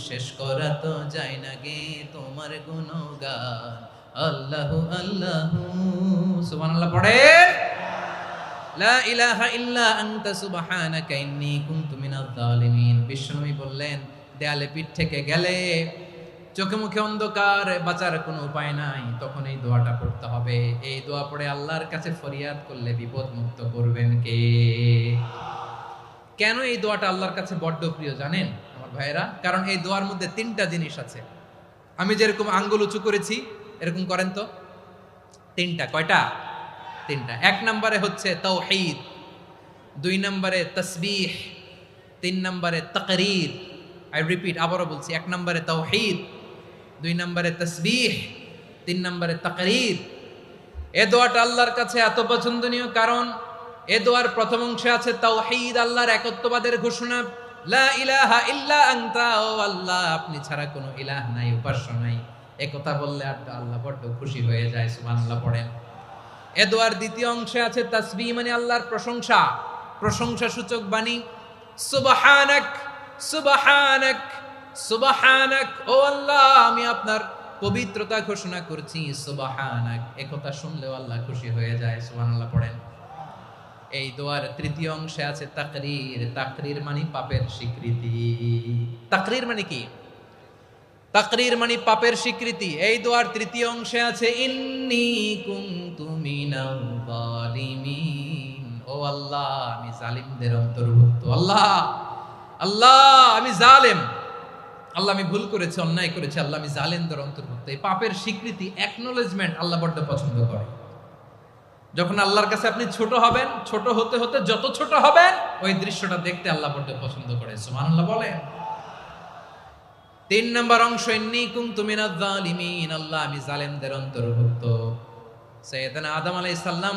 শেষ করা তো যায় না গে তোমার গুণগান। আল্লাহু আল্লাহু সুবহানাল্লাহ পড়ে। লা ইলাহা ইল্লা আনতা সুবহানাকা ইন্নী কুনতু মিনাজ জালিমিন। বিশ্বনবী বললেন দেয়ালে পিঠ থেকে গেলে, চোখে মুখে অন্ধকার, বাঁচার কোনো উপায় নাই, তখন এই দোয়াটা পড়তে হবে। এই দোয়া পড়ে আল্লাহর কাছে ফরিয়াদ করলে বিপদ মুক্ত করবেন কে? কেন এই দোয়াটা আল্লাহর কাছে বড্ড প্রিয় জানেন আমার ভাইয়েরা? কারণ এই দোয়ার মধ্যে 3টা জিনিস আছে। আমি যেরকম আঙ্গুল উঁচু করেছি এরকম করেন তো। 3টা। কয়টা? 3টা। 1 নম্বরে হচ্ছে তাওহীদ, 2 নম্বরে তাসবিহ, 3 নম্বরে তাকরীর। আই রিপিট, আবারও বলছি, 1 নম্বরে তাওহীদ, 2 নম্বরে তাসবিহ, 3 নম্বরে তাকরীর। এ দোয়াটা আল্লাহর কাছে এত পছন্দনীয় কারণ এ দোয়ার প্রথম অংশে আছে তাওহীদ, আল্লাহর একত্ববাদের ঘোষণা। লা ইলাহা ইল্লা আনতা, ও আল্লাহ আপনি ছাড়া কোনো ইলাহ নাই, উপাস্য নাই। একথা বললে আল্লাহ বড্ড খুশি হয়ে যায়। সুবহানাল্লাহ পড়েন। এ দোয়ার দ্বিতীয় অংশে আছে তাসবিহ, মানে আল্লাহর প্রশংসা, প্রশংসা সূচক বাণী। সুবহানাক সুবহানাক সুবহানাক, ও আল্লাহ আমি আপনার পবিত্রতা ঘোষণা করছি। সুবহানাক, একথা শুনলেও আল্লাহ খুশি হয়ে যায়। সুবহানাল্লাহ পড়েন। এই দোয়ার তৃতীয় অংশে আছে তাকরীর। তাকরীর মানে পাপের স্বীকৃতি। তাকরীর মানে কি? তাকরীর মানে পাপের স্বীকৃতি। এই দোয়ার তৃতীয় অংশে আছে ইন্নী কুনতু মিনাল জালিমিন, ও আল্লাহ আমি জালিমদের অন্তর্ভুক্ত। আল্লাহ আল্লাহ আমি জালেম, আল্লাহ আমি ভুল করেছি, অন্যায় করেছি, আল্লাহ আমি জালেমদের অন্তর্ভুক্ত। এই পাপের স্বীকৃতি, অ্যাকনোলেজমেন্ট আল্লাহ বড্ড পছন্দ করে। যখন আল্লাহর কাছে আপনি ছোট হবেন, ছোট হতে হতে যত ছোট হবেন ওই দৃশ্যটা দেখতে আল্লাহ বড্ড পছন্দ করে। সুবহানাল্লাহ বলেন। 3 নম্বর অংশ ইন্নী কুনতু মিনাজ জালিমিন, আল্লাহ আমি জালেমদের অন্তর্ভুক্ত। সাইয়েদনা আদম আলাইহিস সালাম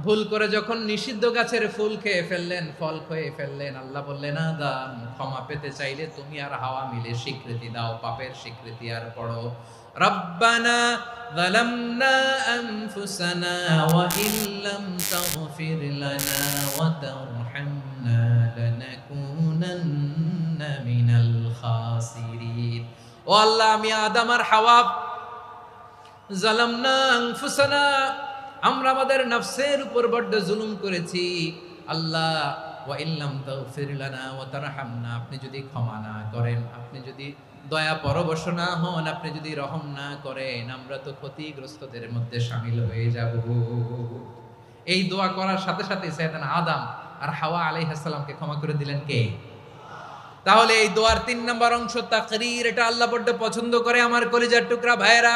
ভুল করে যখন নিষিদ্ধ গাছের ফুল খেয়ে ফেললেন, ফল খেয়ে ফেললেন, আল্লাহ বললেন আদম ক্ষমা পেতে চাইলে তুমি আর হাওয়া মিলে স্বীকৃতি দাও, পাপের স্বীকৃতি। আর পড়ো রব্বানা যালামনা আনফুসানা ওয়া ইল্লাম তাগফির লানা ওয়া তারহামনা লানাকুনান্না মিনাল খাসিরিন। ও আল্লাহ আমি আদম আর হাওয়া যালামনা আনফুসানা, আমরা আমাদের নফসের উপর বড্ড জুলুম করেছি। আল্লাহ ওয়া ইল্লাম তাগফির লানা ওয়া তারহামনা, আপনি যদি ক্ষমা না করেন, আপনি যদি দয়া পরবশ না হন, আপনি যদি রহম না করেন, আমরা তো ক্ষতিগ্রস্তদের মধ্যে শামিল হয়ে যাব। এই দোয়া করার সাথে সাথে সাইয়েদনা আদম আর হাওয়া আলাইহিস সালামকে ক্ষমা করে দিলেন কে? তাহলে এই দোয়ার 3 নম্বর অংশ তাকরীর, এটা আল্লাহ বড্ড পছন্দ করে। আমার কলিজার টুকরা ভাইয়েরা,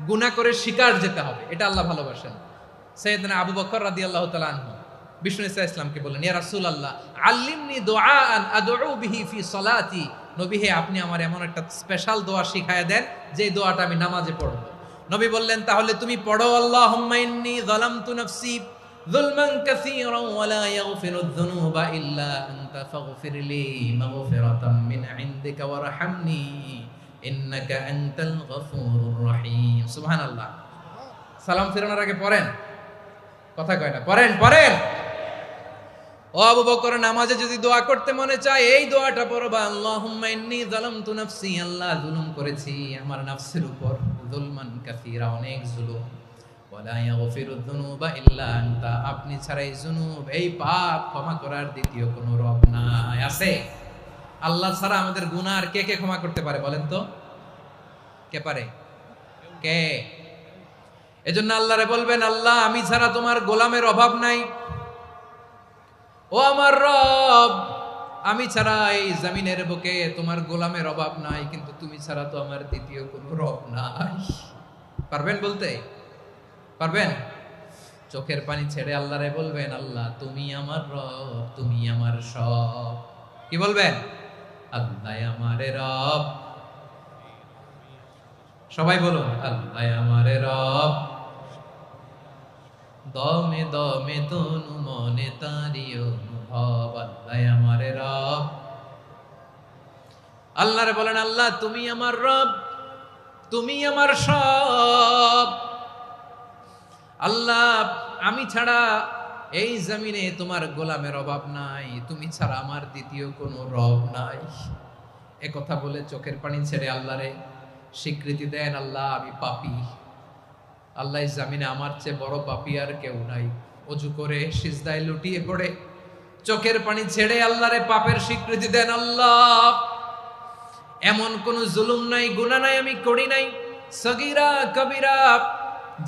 গুনাহ করে শিকার যেতে হবে, এটা আল্লাহ ভালোবাসেন। সাইয়েদনা আবু বকর রাদিয়াল্লাহু তাআলা আনহু বিষ্ণু ইসা ইসলামকে বললেন, ইয়া রাসূলুল্লাহ আল্লিমনি দুআআন আদউ বিহি ফি সালাতি। নবী হে, আপনি আমার এমন একটা স্পেশাল দোয়া শিখায়া দেন যে দোয়াটা আমি নামাজে পড়ব। নবী বললেন, তাহলে তুমি পড়ো, আল্লাহুম্মা ইন্নী যালামতু নাফসি যুলমান কাসীরান ওয়া লা ইয়াগফিরুয যুনুবা ইল্লা আনতা ফাগফিরলি মাগফিরাতাম মিন ইনদিকা ওয়ারহামনি ইন্নাকা আনতাল গফুরুর রহিম। সুবহানাল্লাহ। সালাম ফিরানোর আগে পড়েন, কথা কয় না, পড়েন পড়েন। ও আবু বকর, নামাজে যদি দোয়া করতে মনে চায় এই দোয়াটা পড়বা, আল্লাহুম্মা ইন্নী যালামতু নাফসি, আল্লাহ জুলুম করেছি আমার নফসের উপর, যুলমান কাসীরা, অনেক জুলুম, ওয়া লা ইয়াগফিরুয যুনুবা ইল্লা আনতা, আপনি ছাড়া এই জুনুব, এই পাপ ক্ষমা করার দ্বিতীয় কোনো রব নাই। আছে? আল্লাহ ছাড়া আমাদের গুনাহ আর কে কে ক্ষমা করতে পারে বলেন তো? কে পারে? কে? এজন্য আল্লাহরে বলবেন, আল্লাহ আমি ছাড়া তোমার গোলামের অভাব নাই, ও আমার রব আমি ছাড়া এই জমিনের বুকে তোমার গোলামের অভাব নাই, কিন্তু তুমি ছাড়া তো আমার দ্বিতীয় কোনো রব নাই। পারবেন বলতে? পারবেন? চোখের পানি ছেড়ে আল্লাহরে বলবেন, আল্লাহ তুমি আমার রব, তুমি আমার সব। কি বলবেন? আল্লাহ আমারে রব। সবাই বলুন, আল্লাহ আমারে রব, দমে দমে তনু মনে তারি অনুভব, আল্লাহ আমারে রব। আল্লাহরে বলেন, আল্লাহ তুমি আমার রব, তুমি আমার সব। আল্লাহ আমি ছাড়া এই জমিনে তোমার গোলামের অভাব নাই, তুমি ছাড়া আমার দ্বিতীয় কোনো রব নাই। এ কথা বলে চোখের পানি ছেড়ে আল্লাহরে স্বীকৃতি দেন, আল্লাহ আমি পাপী, আল্লাহ জামিনে আমার চেয়ে বড় পাপী আর কেউ নাই। অজু করে সিজদায় লুটিয়ে পড়ে চোখের পানি ছেড়ে আল্লাহরে পাপের স্বীকৃতি দেন, আল্লাহ এমন কোন জুলুম নাই, গুনাহ নাই আমি করি নাই, সগীরা কবিরা,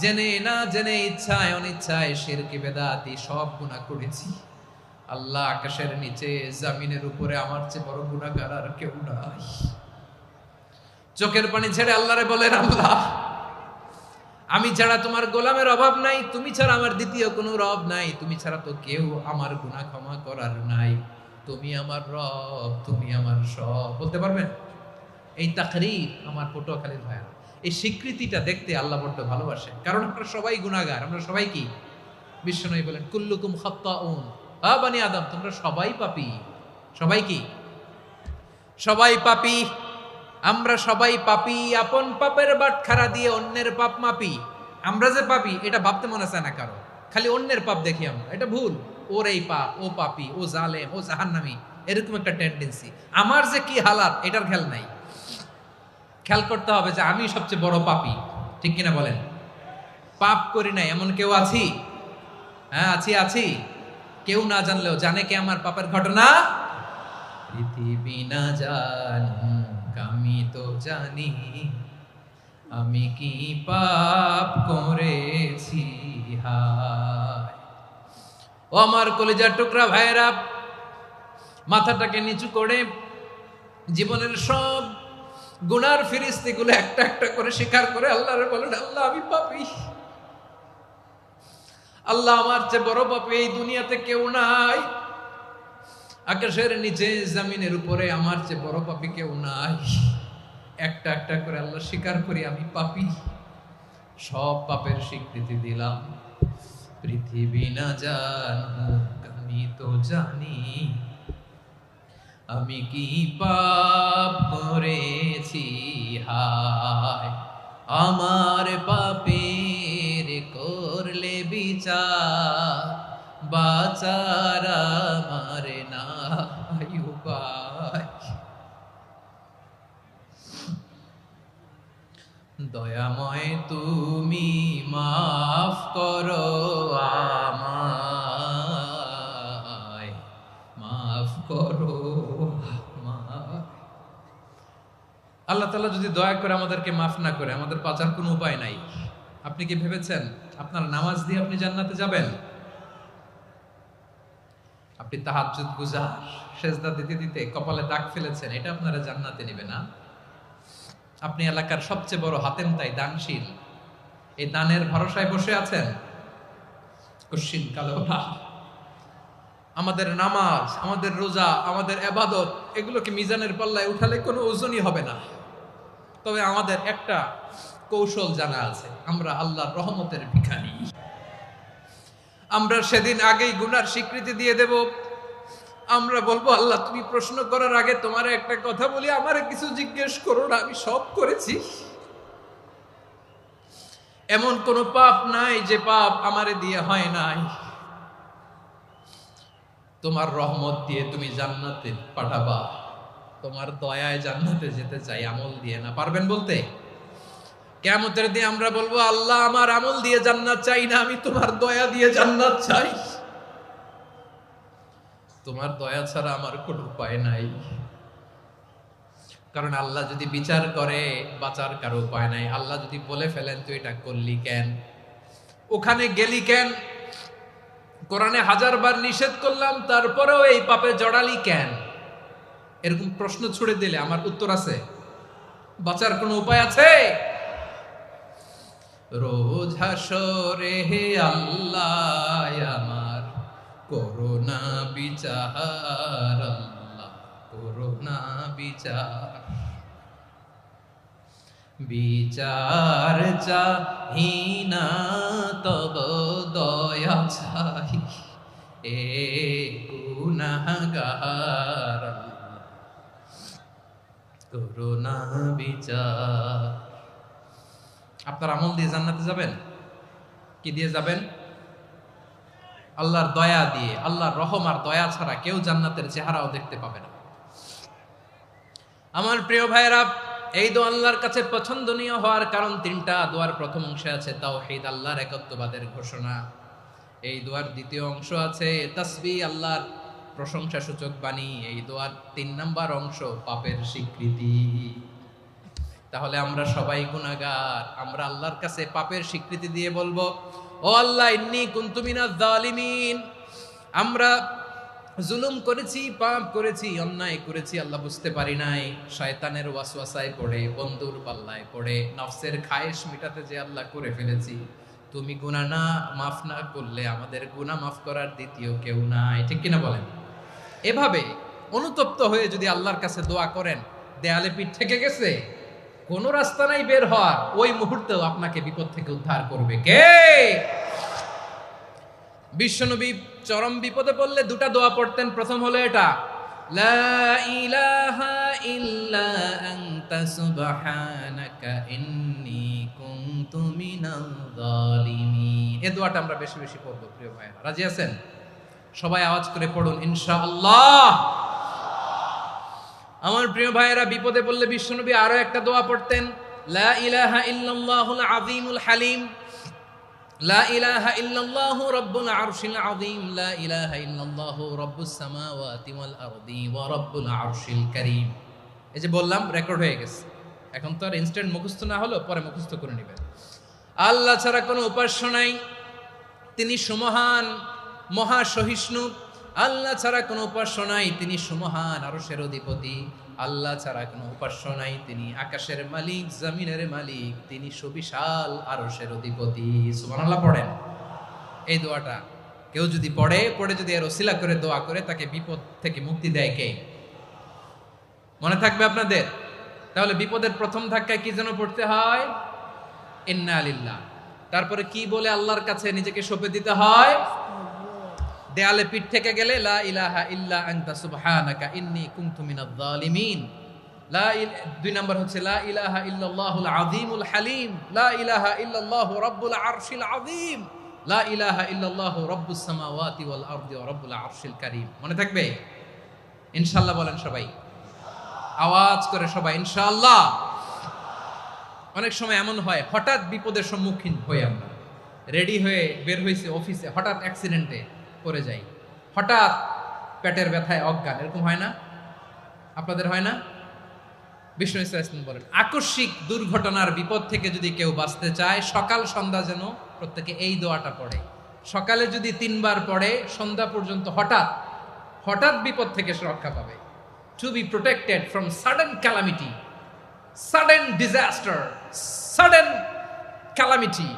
জেনে না জেনে, ইচ্ছায় অনিচ্ছায়, শিরকি বেদাতি সব গুনাহ করেছি। আল্লাহ আকাশের নিচে জমিনের উপরে আমার চেয়ে বড় গুনাহগার আর কেউ নাই। চোখের পানি ছেড়ে আল্লাহরে বলেন, আল্লাহ আমি ছাড়া তোমার গোলামের অভাব নাই, তুমি ছাড়া আমার দ্বিতীয় কোনো রব নাই, তুমি ছাড়া তো কেউ আমার গুনাহ ক্ষমা করার নাই, তুমি আমার রব, তুমি আমার সব। বলতে পারবেন? এই তাকরীর আমার পটুয়াখালীর ভাইরা, এই স্বীকৃতিটা দেখতে আল্লাহ বড্ড ভালোবাসেন, কারণ আমরা সবাই গুনাহগার। আমরা সবাই কি? বিশ্বনবী বলেন, কুল্লুকুম খাত্তাউন, আ বনি আদম তোমরা সবাই পাপী। সবাই কি? সবাই পাপী। আমরা সবাই পাপী, আপন পাপের বাটখারা দিয়ে অন্যের পাপ মাপি। আমরা যে পাপী এটা ভাবতে মনে চায় না কারো, খালি অন্যের পাপ দেখি আমরা, এটা ভুল। ওর এই পাপ, ও পাপী, ও জালেম, ও জাহান্নামী, এরকম একটা টেন্ডেন্সি। আমার যে কি হালাত এটার খেয়াল নাই। খেয়াল করতে হবে যে আমি সবচেয়ে বড় পাপী, ঠিক কিনা বলেন? পাপ করি নাই এমন কেউ আছি? হ্যাঁ আছি, আছি। কেউ না জানলেও জানে কে আমার পাপের ঘটনা? পৃথিবী না জানুক আমি তো জানি, আমি কি পাপ করেছি হায়। ও আমার কলিজার টুকরা ভাইরা, মাথাটাকে নিচু করে জীবনের সব গুনার ফিরিস্তিগুলো একটা একটা করে স্বীকার করে আল্লাহরে বলেন, আল্লাহ আমি পাপী, আল্লাহ আমার চেয়ে বড় পাপী এই দুনিয়াতে কেউ নাই, আকাশের নিচে জমিনের উপরে আমার চেয়ে বড় পাপী কেউ নাই। একটা একটা করে আল্লাহ স্বীকার করি আমি পাপী, সব পাপের স্বীকৃতি দিলাম। পৃথিবী না জানুক আমি তো জানি, আমি কি পাপ করেছি হায়। আমার পাপের করলে বিচার, বাঁচার আমার নাই উপায়। দয়াময় তুমি মাফ করো আমায়, মাফ করো আমায়। আল্লাহ তাআলা যদি দয়া করে আমাদেরকে মাফ না করে, আমাদের বাঁচার কোনো উপায় নাই। আপনি কি ভেবেছেন আপনার নামাজ দিয়ে আপনি জান্নাতে যাবেন? আপনি তাহাজ্জুদ গুজার, সেজদা দিতে দিতে কপালে দাগ ফেলেছেন, এটা আপনারা জান্নাতে নেবে না। আপনি এলাকার সবচেয়ে বড় হাতেম তাই দানশীল, এই দানের ভরসায় বসে আছেন, কশিন কালো না। আমাদের নামাজ, আমাদের রোজা, আমাদের ইবাদত এগুলোকে মিজানের পাল্লায় উঠালে কোনো ওজনই হবে না। তবে আমাদের একটা কৌশল জানা আছে, আমরা আল্লাহর রহমতের ভিখারি। আমরা সেদিন আগেই গুনার স্বীকৃতি দিয়ে দেব। আমরা বলবো, আল্লাহ তুমি প্রশ্ন করার আগে তোমার একটা কথা বলি, আমারে কিছু জিজ্ঞেস করো না, আমি সব করেছি। এমন কোন পাপ নাই যে পাপ আমারে দিয়ে হয় নাই। তোমার রহমত দিয়ে তুমি জান্নাতে পাঠাবা, তোমার দয়ায় জান্নাতে যেতে চাই, আমল দিয়ে না। পারবেন বলতে? কিয়ামতের দিন আমরা বলবো, আল্লাহ আমার আমল দিয়ে জান্নাত চাই না, আমি তোমার দয়া দিয়ে জান্নাত চাই। তোমার দয়া ছাড়া আমার কোনো উপায় নাই। কারণ আল্লাহ যদি বিচার করে বাঁচার কারো উপায় নাই। আল্লাহ যদি বলে ফেলেন তুই এটা করলি কেন, ওখানে গেলি কেন, কোরআনে 1000 বার নিষেধ করলাম তারপরেও এই পাপে জড়ালি কেন, এরকম প্রশ্ন ছুড়ে দিলে আমার উত্তর আছে? বাঁচার কোনো উপায় আছে? রোজ হাসরে হে আল্লাহ আমার করোনা বিচার, আল্লাহ করোনা বিচার। বিচার চাহি না তব দয়া চাই, এ গুনাহগার আল্লাহ করোনা বিচার। আপনার আমল দিয়ে জান্নাতে যাবেন? কি দিয়ে যাবেন? আল্লাহর দয়া দিয়ে। আল্লাহর রহম আর দয়া ছাড়া কেউ জান্নাতের চেহারাও দেখতে পাবে না। আমার প্রিয় ভাইরা, এই দোয়া আল্লাহর কাছে পছন্দনীয় হওয়ার কারণ 3টা। দোয়ার প্রথম অংশে আছে তাওহীদ, আল্লাহর একত্ববাদের ঘোষণা। এই দোয়ার দ্বিতীয় অংশ আছে তাসবিহ, আল্লাহর প্রশংসা সূচক বাণী। এই দোয়ার 3 নাম্বার অংশ পাপের স্বীকৃতি। তাহলে আমরা সবাই গুনাহগার। আমরা আল্লাহর কাছে পাপের স্বীকৃতি দিয়ে বলবো, ও আল্লাহ ইন্নী কুনতু মিনাজ জালিমিন, আমরা জুলুম করেছি, পাপ করেছি, অন্যায় করেছি, আল্লাহ বুঝতে পারি নাই। শয়তানের ওয়াসওয়াসায় পড়ে, বন্ধুর পাল্লায় পড়ে, নফসের খায়েশ মিটাতে যে আল্লাহ করে ফেলেছি। তুমি গুনাহ না মাফ না করলে আমাদের গুনাহ মাফ করার দ্বিতীয় কেউ নাই। ঠিক কিনা বলেন? এভাবে অনুতপ্ত হয়ে যদি আল্লাহর কাছে দোয়া করেন, দেয়ালে পিঠ থেকে গেছে, কোনো রাস্তা নাই বের হওয়ার, ওই মুহূর্তেও আপনাকে বিপদ থেকে উদ্ধার করবে কে? বিশ্বনবী চরম বিপদে পড়লে 2টা দোয়া পড়তেন। প্রথম হলো এটা, লা ইলাহা ইল্লা আনতা সুবহানাকা ইন্নী কুনতু মিনাল জালিমিন। এই দোয়াটা আমরা বেশি বেশি পড়ব প্রিয় ভাইরা। রাজি আছেন? সবাই আওয়াজ করে পড়ুন ইনশাআল্লাহ। আমার প্রিয় ভাইয়েরা, বিপদে পড়লে বিশ্বনবী আরো একটা দোয়া পড়তেন, লা ইলাহা ইল্লাল্লাহুল আযীমুল হালিম, লা ইলাহা ইল্লাল্লাহু রাব্বুল আরশিল আযীম, লা ইলাহা ইল্লাল্লাহু রাব্বুস সামাওয়াতি ওয়াল আরদি ওয়া রাব্বুল আরশিল কারীম। এই যে বললাম, রেকর্ড হয়ে গেছে। এখন তো আর ইনস্ট্যান্ট মুখস্থ না হলো, পরে মুখস্থ করে নেবেন। আল্লাহ ছাড়া কোনো উপাস্য নাই, তিনি সুমহান, মহা সহিষ্ণু। আল্লাহ ছাড়া কোনো উপাস্য নাই, তিনি সুমহান, আরশের অধিপতি। আল্লাহ ছাড়া কোনো উপাস্য নাই, তিনি আকাশের মালিক, জমিনের মালিক, তিনি সুবিশাল আরশের অধিপতি। সুবহানাল্লাহ পড়েন। এই দোয়াটা কেউ যদি পড়ে যদি এর ওসিলা করে দোয়া করে, তাকে বিপদ থেকে মুক্তি দেয় কে? মনে থাকবে আপনাদের? তাহলে বিপদের প্রথম ধাক্কায় কি যেন পড়তে হয়? ইন্না লিল্লাহ। তারপরে কি বলে আল্লাহর কাছে নিজেকে সঁপে দিতে হয়? দেয়ালে পিঠ থেকে গেলে লা ইলাহা ইল্লা আনতা সুবহানাকা ইন্নী কুনতু মিনাজ জালিমিন। 2 নম্বর হচ্ছে লা ইলাহা ইল্লাল্লাহুল আযীমুল হালিম, লা ইলাহা ইল্লাল্লাহু রাব্বুল আরশিল আযীম, লা ইলাহা ইল্লাল্লাহু রাব্বুস সামাওয়াতি ওয়াল আরদি ওয়া রাব্বুল আরশিল কারীম। মনে থাকবে? ইনশাআল্লাহ বলেন সবাই, আওয়াজ করে সবাই ইনশাআল্লাহ। অনেক সময় এমন হয়, হঠাৎ বিপদের সম্মুখীন হই আমরা, রেডি হয়ে বের হইছে অফিসে, হঠাৎ অ্যাক্সিডেন্টে পড়ে যাই, হঠাৎ পেটের ব্যথায় অজ্ঞান। এরকম হয় না? আপনাদের হয় না? বিষ্ণু ইসলাম বলেন, আকস্মিক দুর্ঘটনার বিপদ থেকে যদি কেউ বাঁচতে চায়, সকাল সন্ধ্যা যেন প্রত্যেকে এই দোয়াটা পড়ে। সকালে যদি 3 বার পড়ে, সন্ধ্যা পর্যন্ত হঠাৎ বিপদ থেকে সে রক্ষা পাবে। To be protected from sudden calamity, sudden disaster, sudden calamity.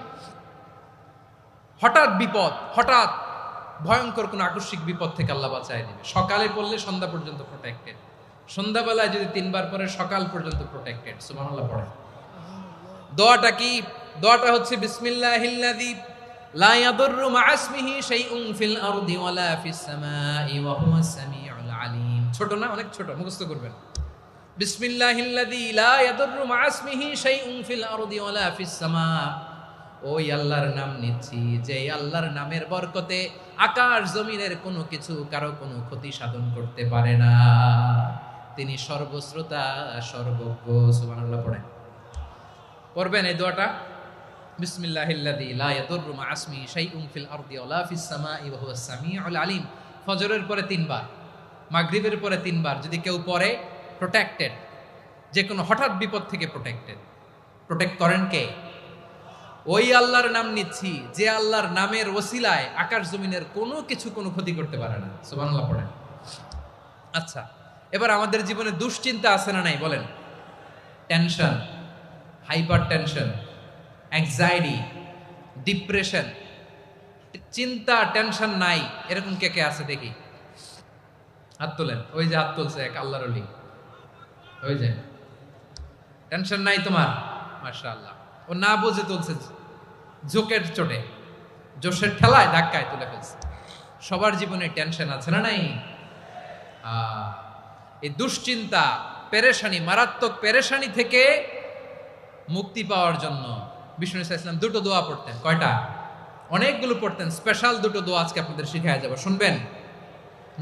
হঠাৎ বিপদ, হঠাৎ ভয়ঙ্কর কোনো আকস্মিক বিপদ থেকে আল্লাহ বাঁচায় দিবে। সকালে পড়লে সন্ধ্যা পর্যন্ত প্রোটেক্টেড, সন্ধ্যাবেলায় যদি 3 বার পরে সকাল পর্যন্ত প্রোটেক্টেড। সুবহানাল্লাহ পড়ে। দোয়াটা কি? দোয়াটা হচ্ছে বিসমিল্লাহিল্লাযী লা ইয়াদুররু মা ইসমিহি শাইউন ফিল আরদি ওয়ালা ফিস সামাই ওয়া হুয়াস সামিউল আলিম। ছোট না? অনেক ছোট, মুখস্থ করবেন। বিসমিল্লাহিল্লাযী লা ইয়াদুররু মা ইসমিহি শাইউন ফিল আরদি ওয়ালা ফিস সামা। ওই আল্লাহর নাম নিচ্ছি যে আল্লাহর নামের বরকতে আকাশ জমিনের কোনো কিছু কারো কোনো ক্ষতি সাধন করতে পারে না। তিনি সর্বশ্রোতা, সর্বজ্ঞ। সুবহানাল্লাহ পড়েন। পড়বেন এই দোয়াটা, বিসমিল্লাহিল্লাযী লা ইয়াদুররু মা ইসমিহি শাইউন ফিল আরদি ওয়ালা ফিস সামাই ওয়া হুয়াস সামিউল আলিম। ফজরের পরে 3 বার, মাগরিবের পরে 3 বার যদি কেউ পড়ে প্রোটেক্টেড, যে কোনো হঠাৎ বিপদ থেকে প্রোটেক্টেড। প্রোটেক্ট করেন কে? ওই আল্লাহর নাম নিচ্ছি যে আল্লাহর নামের ওসিলায় আকাশ জমিনের কোনো কিছু কোনো ক্ষতি করতে পারে না। সুবহানাল্লাহ পড়েন। আচ্ছা, এবার আমাদের জীবনে দুশ্চিন্তা আছে না নাই বলেন? Tension, hyper tension, anxiety, depression, চিন্তা টেনশন নাই এরকম কে কে আছে দেখি? হাত তোলেন। ওই যে হাত তুলছে এক আল্লাহর ওলি, ওই যে। টেনশন নাই তোমার? মাশাআল্লাহ। ও না বুঝে তুলছে, জোকের চোটে, জোশের ঠেলায় ধাক্কায় তুলে ফেলছে। সবার জীবনে টেনশন আছে না নাই? এই দুশ্চিন্তা, পেরেশানি, মারাত্মক পেরেশানি থেকে মুক্তি পাওয়ার জন্য বিষ্ণু ইসলাম 2টো দোয়া পড়তেন। কয়টা? অনেকগুলো পড়তেন। স্পেশাল 2টো দোয়া আজকে আপনাদের শিখায় যাব, শুনবেন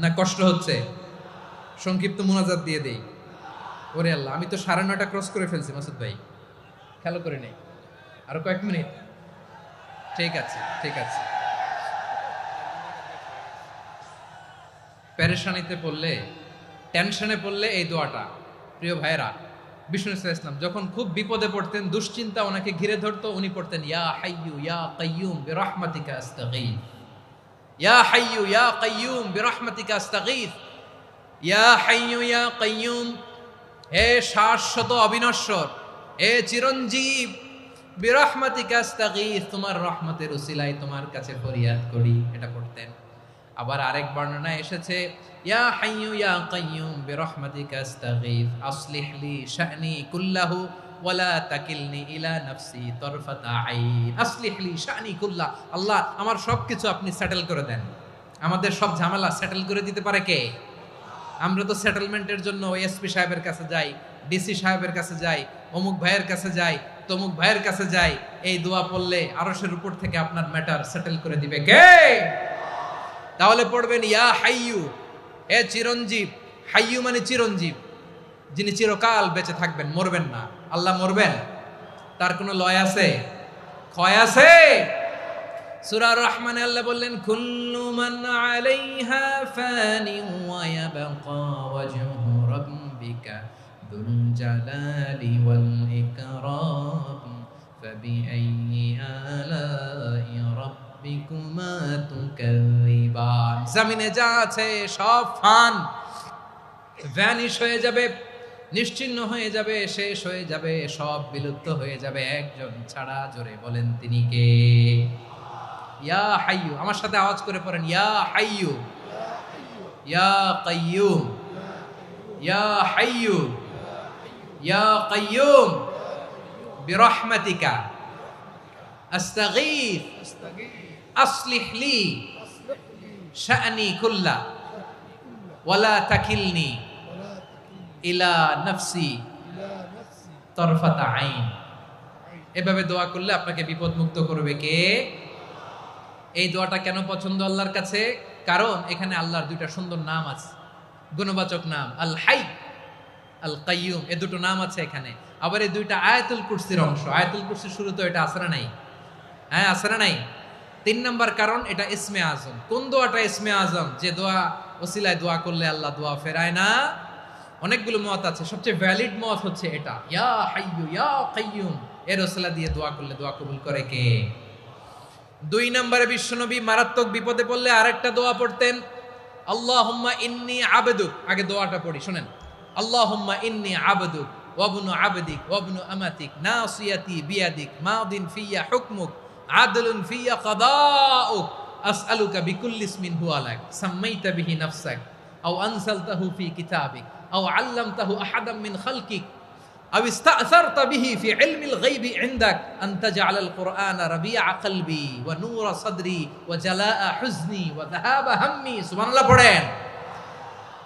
না? কষ্ট হচ্ছে? সংক্ষিপ্ত মুনাজাত দিয়ে দেই। ওরে আল্লাহ, আমি তো 9:30 ক্রস করে ফেলছি মাসুদ ভাই, খেয়াল করে নেই। আরো কয়েক মিনিট। ঠিক আছে, ঠিক আছে। পেরেশানিতে পড়লে, টেনশনে পড়লে এই দোয়াটা, প্রিয় ভাইরা, বিষ্ণু ইসলাম যখন খুব বিপদে পড়তেন, দুশ্চিন্তা ওনাকে ঘিরে ধরতো, উনি পড়তেন ইয়া হাইয়ু ইয়া কাইয়ুম বিরহমাতিকা আস্তাগীথ। ইয়া হাইয়ু ইয়া কাইয়ুম বিরহমাতিকা আস্তাগীথ। ইয়া হাইয়ু ইয়া কাইয়ুম, হে শাশ্বত অবিনশ্বর, হে চিরঞ্জীব, বিরহমাতিকা আস্তাগীথ, তোমার রহমতের উসিলায় তোমার কাছে ফরিয়াদ করি। এটা পড়তেন। আবার আরেক বর্ণনায় এসেছে ইয়া হাইয়ু ইয়া কাইয়ুম বিরহমাতিকা আস্তাগীথ আসলিহ লি শা'নি কুল্লাহু ওয়ালা তাকিলনি ইলা নাফসি তরফাতা আইন। আসলিহ লি শা'নি কুল্লাহ, আল্লাহ আমার সবকিছু আপনি সেটেল করে দেন। আমাদের সব ঝামেলা সেটেল করে দিতে পারে কে? আমরা তো সেটেলমেন্টের জন্য এসপি সাহেবের কাছে যাই, ডিসি সাহেবের কাছে যাই, অমুক ভাইয়ের কাছে যাই, তমুক ভাইয়ের কাছে যাই। এই দোয়া পড়লে আরশের উপর থেকে আপনার ম্যাটার সেটেল করে দিবে কে? তাহলে পড়বেন ইয়া হাইয়ু, হে চিরঞ্জীব। হাইয়ু মানে চিরঞ্জীব, যিনি চিরকাল বেঁচে থাকবেন, মরবেন না। আল্লাহ মরবেন? তার কোনো লয় আছে? ক্ষয় আছে? সূরা রহমানে আল্লাহ বললেন কুল্লু মান আলাইহা ফানি ওয়া ইয়াবকা ওয়াজহু রাব্বিকা যুল জালালি ওয়াল ইকরাম ফাবিআইয়ি আলাই রাব্বিকুমা তুকাযিবান। জমিনে যা আছে সব ফান, ভ্যানিশ হয়ে যাবে, নিশ্চিহ্ন হয়ে যাবে, শেষ হয়ে যাবে, সব বিলুপ্ত হয়ে যাবে একজন ছাড়া। জোরে বলেন তিনি কে? ইয়া হাইয়ু। আমার সাথে আওয়াজ করে পড়েন ইয়া হাইয়ু ইয়া কাইয়ুম ইয়া হাইয়ু ইয়া কাইয়ুম বিরহমাতিকা আস্তাগীথ আসলিহ লি শা'নি কুল্লা ওয়ালা তাকিলনি ইলা নাফসি তরফাতা আইন। এভাবে দোয়া করলে আপনাকে বিপদ মুক্ত করবে কে? এই দোয়াটা কেন পছন্দ আল্লাহর কাছে? কারণ এখানে আল্লাহর 2টা সুন্দর নাম আছে, গুণবাচক নাম, আল হাই, আল কাইয়ুম। এই 2টো নাম আছে এখানে। আবার এই 2টা আয়াতুল কুরসির অংশ। আয়াতুল কুরসির শুরু তো এটা আছে না নাই? হ্যাঁ, আছে না নাই? 3 নাম্বার কারণ এটা ইসমে আজম। কোন দোয়াটা ইসমে আজম? যে দোয়া ওসিলায় দোয়া করলে আল্লাহ দোয়া ফেরায় না। অনেকগুলো মত আছে, সবচেয়ে ভ্যালিড মত হচ্ছে এটা, ইয়া হাইয়ু ইয়া কাইয়ুম। এর ওসিলা দিয়ে দোয়া করলে দোয়া কবুল করে কে? 2 নম্বরে বিশ্বনবী মারাত্মক বিপদে পড়লে আরেকটা দোয়া পড়তেন, আল্লাহুম্মা ইন্নী আবদুক। আগে দোয়াটা পড়ি, শুনেন। আল্লাহুম্মা ইন্নী আবদুক ওয়া ইবনু আবদিক ওয়া ইবনু আমাতিক নাসিয়াতি বিয়াদিক মাদিন ফিয়া হুকমুক আদলুন ফিয়া কাদাউক আসআলুকা বিকুল্লি ইসমিন হুয়া লাক সাম্মাইতা বিহি নাফসাক আও আনসালতাহু ফি কিতাবিক আও আল্লামতাহু আহাদাম মিন খালকিক আও ইস্তা'সারতা বিহি ফি ইলমিল গায়বি ইনদাক আন তাজআলাল কুরআনা রাবিআ কলবি ওয়া নূরা সাদরি ওয়া জালাআ হুজনি ওয়া যাহাবা হাম্মি। সুবহানাল্লাহ পড়েন।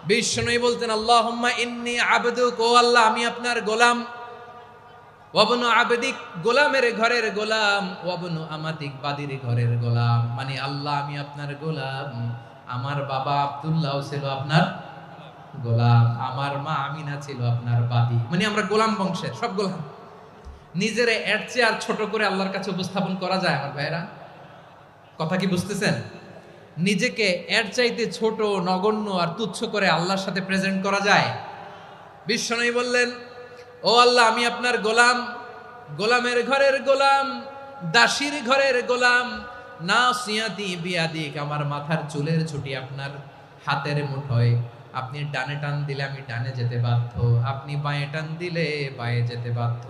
বিষ্ণুই বলতেন আল্লাহুম্মা ইন্নী আবদুক, ও আল্লাহ আমি আপনার গোলাম, ওয়াবনু আবদিক গোলামের ঘরের গোলাম, ওয়াবনু আমাতিক বাদির ঘরের গোলাম। মানে আল্লাহ আমি আপনার গোলাম, আমার বাবা আব্দুল্লাহ ছিল আপনার গোলাম, আমার মা আমিনা ছিল আপনার বাদী। মানে আমরা গোলাম বংশের সব গোলাম। নিজের এর চেয়ে আর ছোট করে আল্লাহর কাছে উপস্থাপন করা যায় আমার ভাইরা? কথা কি বুঝতেছেন? নিজেকে এর চাইতে ছোট, নগণ্য আর তুচ্ছ করে আল্লাহর সাথে প্রেজেন্ট করা যায়? বিশ্বনবী বললেন, ও আল্লাহ আমি আপনার গোলাম, গোলামের ঘরের গোলাম, দাসীর ঘরের গোলাম। নাসিয়াতি বিয়াদিক, আমার মাথার চুলের ছুটি আপনার হাতের মুঠোয়। আপনি ডানে টান দিলে আমি ডানে যেতে বাধ্য, আপনি বাঁয়ে টান দিলে বাঁয়ে যেতে বাধ্য।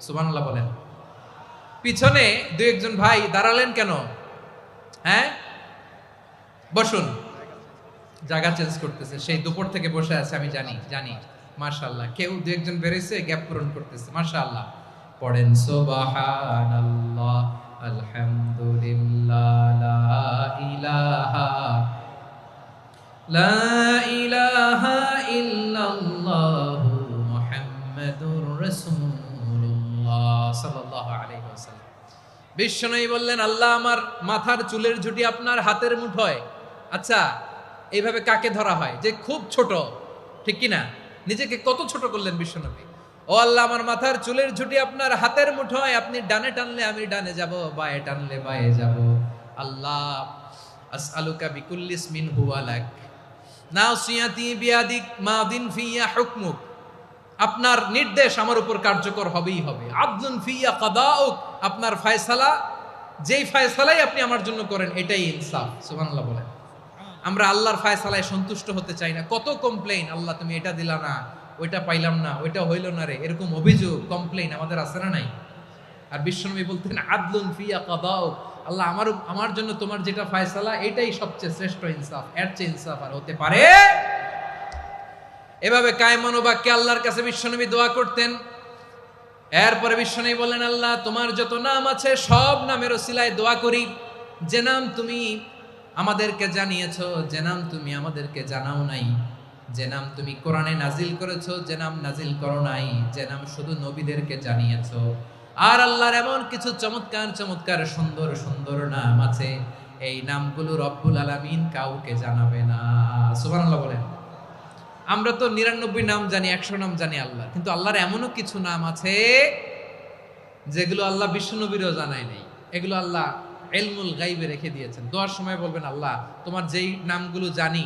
সুবহানাল্লাহ বলেন। পিছনে দুই একজন ভাই দাঁড়ালেন কেন? হ্যাঁ, বসুন। জায়গা চেঞ্জ করতেছে, সেই দুপুর থেকে বসে আছে আমি জানি। মাশাআল্লাহ, কেউ দুই একজন বেরিয়েছে, গ্যাপ পূরণ করতেছে। মাশাআল্লাহ পড়েন সুবহানাল্লাহ আলহামদুলিল্লাহ লা ইলাহা ইল্লাল্লাহু মুহাম্মাদুর রাসূলুল্লাহ সাল্লাল্লাহু আলাইহি ওয়াসাল্লাম। বিশ্বনবী বললেন, আল্লাহ আমার মাথার চুলের ঝুঁটি আপনার হাতের মুঠোয়। আচ্ছা, এইভাবে কাকে ধরা হয়? যে খুব ছোট, ঠিক কি না? নিজেকে কত ছোট করলেন বিশ্বনবী। ও আল্লাহ আমার মাথার চুলের ঝুঁটি আপনার হাতের মুঠোয়, আপনি ডানে টানলে আমি ডানে যাব, বাঁয়ে টানলে বাঁয়ে যাব। আল্লাহ আসআলুকা বিকুল্লি ইসমিন হুয়া লাক নাসিয়াতি বিয়াদিক মাদিন ফিয়া হুকমুক, আপনার নির্দেশ আমার উপর কার্যকর হবেই হবে। আদলুন ফিয়া কাদাউক, আপনার ফয়সালা, যেই ফয়সালাই আপনি আমার জন্য করেন এটাই ইনসাফ। সুবহানাল্লাহ বলেন। আমরা আল্লাহর ফয়সালায় সন্তুষ্ট হতে চাই না। কত কমপ্লেইন, আল্লাহ তুমি এটা দিলা না, ওইটা পাইলাম না, ওইটা হইল না রে, এরকম অভিযোগ কমপ্লেইন আমাদের আছে না নাই? আর বিশ্বনবী বলতেন আদলুন ফিয়া কাদাউক, আল্লাহ আমার জন্য তোমার যেটা ফয়সালা এটাই সবচেয়ে শ্রেষ্ঠ ইনসাফ, এর চেয়ে ইনসাফ আর হতে পারে? এভাবে কায়মান বাক্যে আল্লাহর কাছে বিশ্বনবী দোয়া করতেন। এরপরে বিশ্বনবী বললেন, আল্লাহ তোমার যত নাম আছে সব নামের ওসিলায় দোয়া করি, যে নাম তুমি আমাদেরকে জানিয়েছো, যে নাম তুমি আমাদেরকে জানাও নাই, যে নাম তুমি কোরআনে নাজিল করেছো, যে নাম নাজিল করো নাই, যে নাম শুধু নবীদেরকে জানিয়েছো। আর আল্লাহর এমন কিছু চমৎকার চমৎকার সুন্দর সুন্দর নাম আছে, এই নামগুলো রব্বুল আলামিন কাউকে জানাবে না। সুবহানাল্লাহ বলেন। আমরা তো 99 নাম জানি, 100 নাম জানি আল্লাহ, কিন্তু আল্লাহর এমনও কিছু নাম আছে যেগুলো আল্লাহ বিশ্বনবীরও জানায় নাই। এগুলো আল্লাহ ইলমুল গায়বে রেখে দিয়েছেন। দোয়ার সময় বলবেন, আল্লাহ তোমার যেই নামগুলো জানি,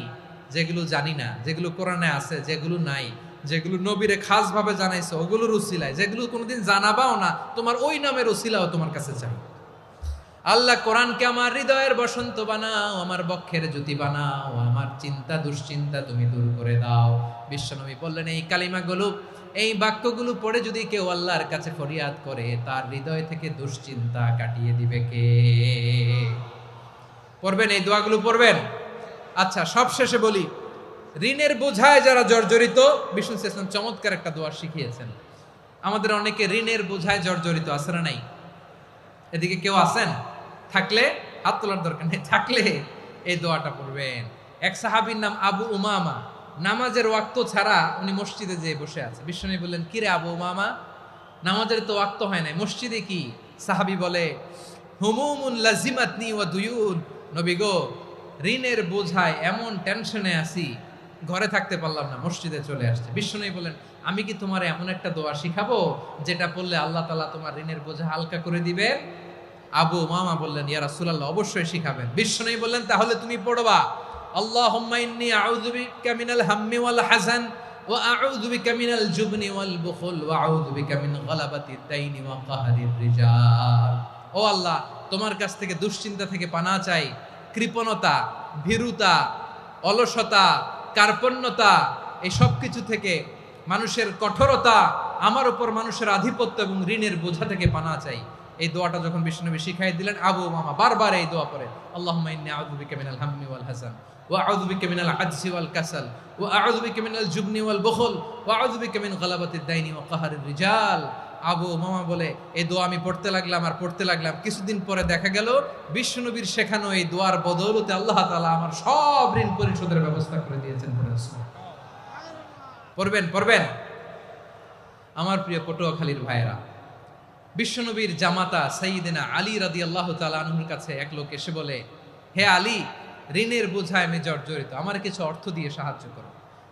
যেগুলো জানি না, যেগুলো কোরআনে আছে, যেগুলো নাই, যেগুলো নবীরে খাস ভাবে জানাইছো ওগুলোর উসিলায়, যেগুলো কোনোদিন জানাবাও না, তোমার ওই নামের উসিলাও তোমার কাছে চাই। আল্লাহ কোরআনকে আমার হৃদয়ের বসন্ত বানাও, আমার বক্ষের জ্যোতি বানাও, আমার চিন্তা দুশ্চিন্তা তুমি দূর করে দাও। বিশ্বনবী বললেন, এই কালিমাগুলো, এই বাক্যগুলো পড়ে যদি কেউ আল্লাহর কাছে ফরিয়াদ করে, তার হৃদয় থেকে দুশ্চিন্তা কাটিয়ে দিবে কে? পড়বেন, এই দোয়াগুলো পড়বেন। আচ্ছা, সব শেষে বলি, ঋণের বোঝায় যারা জর্জরিত, বিষ্ণু ইসলাম চমৎকার একটা দোয়া শিখিয়েছেন। আমাদের অনেকে ঋণের বোঝায় জর্জরিত, আছে না নাই? এদিকে কেউ আছেন? থাকলে হাত তোলার দরকার নেই, থাকলে এই দোয়াটা পড়বেন। এক সাহাবীর নাম আবু উমামা, নামাজের ওয়াক্ত ছাড়া উনি মসজিদে যেয়ে বসে আছে। বিশ্বনবী বললেন, কি রে আবু উমামা, নামাজের তো ওয়াক্ত হয় নাই, মসজিদে কি? সাহাবী বলে, হুমুমুন লাজিমাতনি ওয়া দুয়ুন, নবী গো ঋণের বোঝায় এমন টেনশনে আছি, ঘরে থাকতে পারলাম না, মসজিদে চলে আসছে। বিশ্বনবী বলেন, আমি কি তোমার এমন একটা দোয়া শিখাবো যেটা পড়লে আল্লাহ তাআলা তোমার ঋণের বোঝা হালকা করে দিবে? আবু উমামা বললেন, ইয়া রাসূলুল্লাহ, অবশ্যই শিখাবেন। বিশ্বনবী বললেন, তাহলে তুমি পড়বা, আল্লাহুম্মা ইন্নী আউযু বিকা মিনাল হাম্মি ওয়াল হাযান ওয়া আউযু বিকা মিনাল জুবনি ওয়াল বুখল ওয়া আউযু বিকা মিন গালাবাতিদ দাইনি ওয়া কাহরির রিজাল। ও আল্লাহ, তোমার কাছ থেকে দুশ্চিন্তা থেকে পানাহ চাই, কৃপণতা, ভীরুতা, অলসতা, কার্পণ্যতা, এই সব কিছু থেকে, মানুষের কঠোরতা, আমার উপর মানুষের আধিপত্য এবং ঋণের বোঝা থেকে পানাহ চাই। এই দোয়াটা যখন বিশ্বনবী শিখাই দিলেন, আবু উমামা বারবার এই দোয়া পড়ে, আল্লাহুম্মা ইন্নী আউযু বিকা মিনাল হাম্মি ওয়াল হাযান ওয়া আউযু বিকা মিনাল আজজি ওয়াল কাসাল ওয়া আউযু বিকা মিনাল জুবনি ওয়াল বুখল ওয়া আউযু বিকা মিন গালাবাতিদ দাইনি ওয়া কাহরির রিজাল। আবু উমামা বলে এই দোয়া আমি পড়তে লাগলাম। কিছুদিন পরে দেখা গেল বিশ্বনবীর শেখানো এই দোয়ার বদৌলতে আল্লাহ তাআলা আমার সব ঋণ পরিশোধের ব্যবস্থা করে দিয়েছেন। পড়বেন। আমার প্রিয় পটুয়াখালীর ভাইয়েরা, বিশ্বনবীর জামাতা সাইয়্যিদিনা আলী রাদিয়াল্লাহু তাআলা আনহুর কাছে এক লোক এসে বলে, হে আলী, ঋণের বোঝায় আমি জর্জরিত, আমার কিছু অর্থ দিয়ে সাহায্য করো।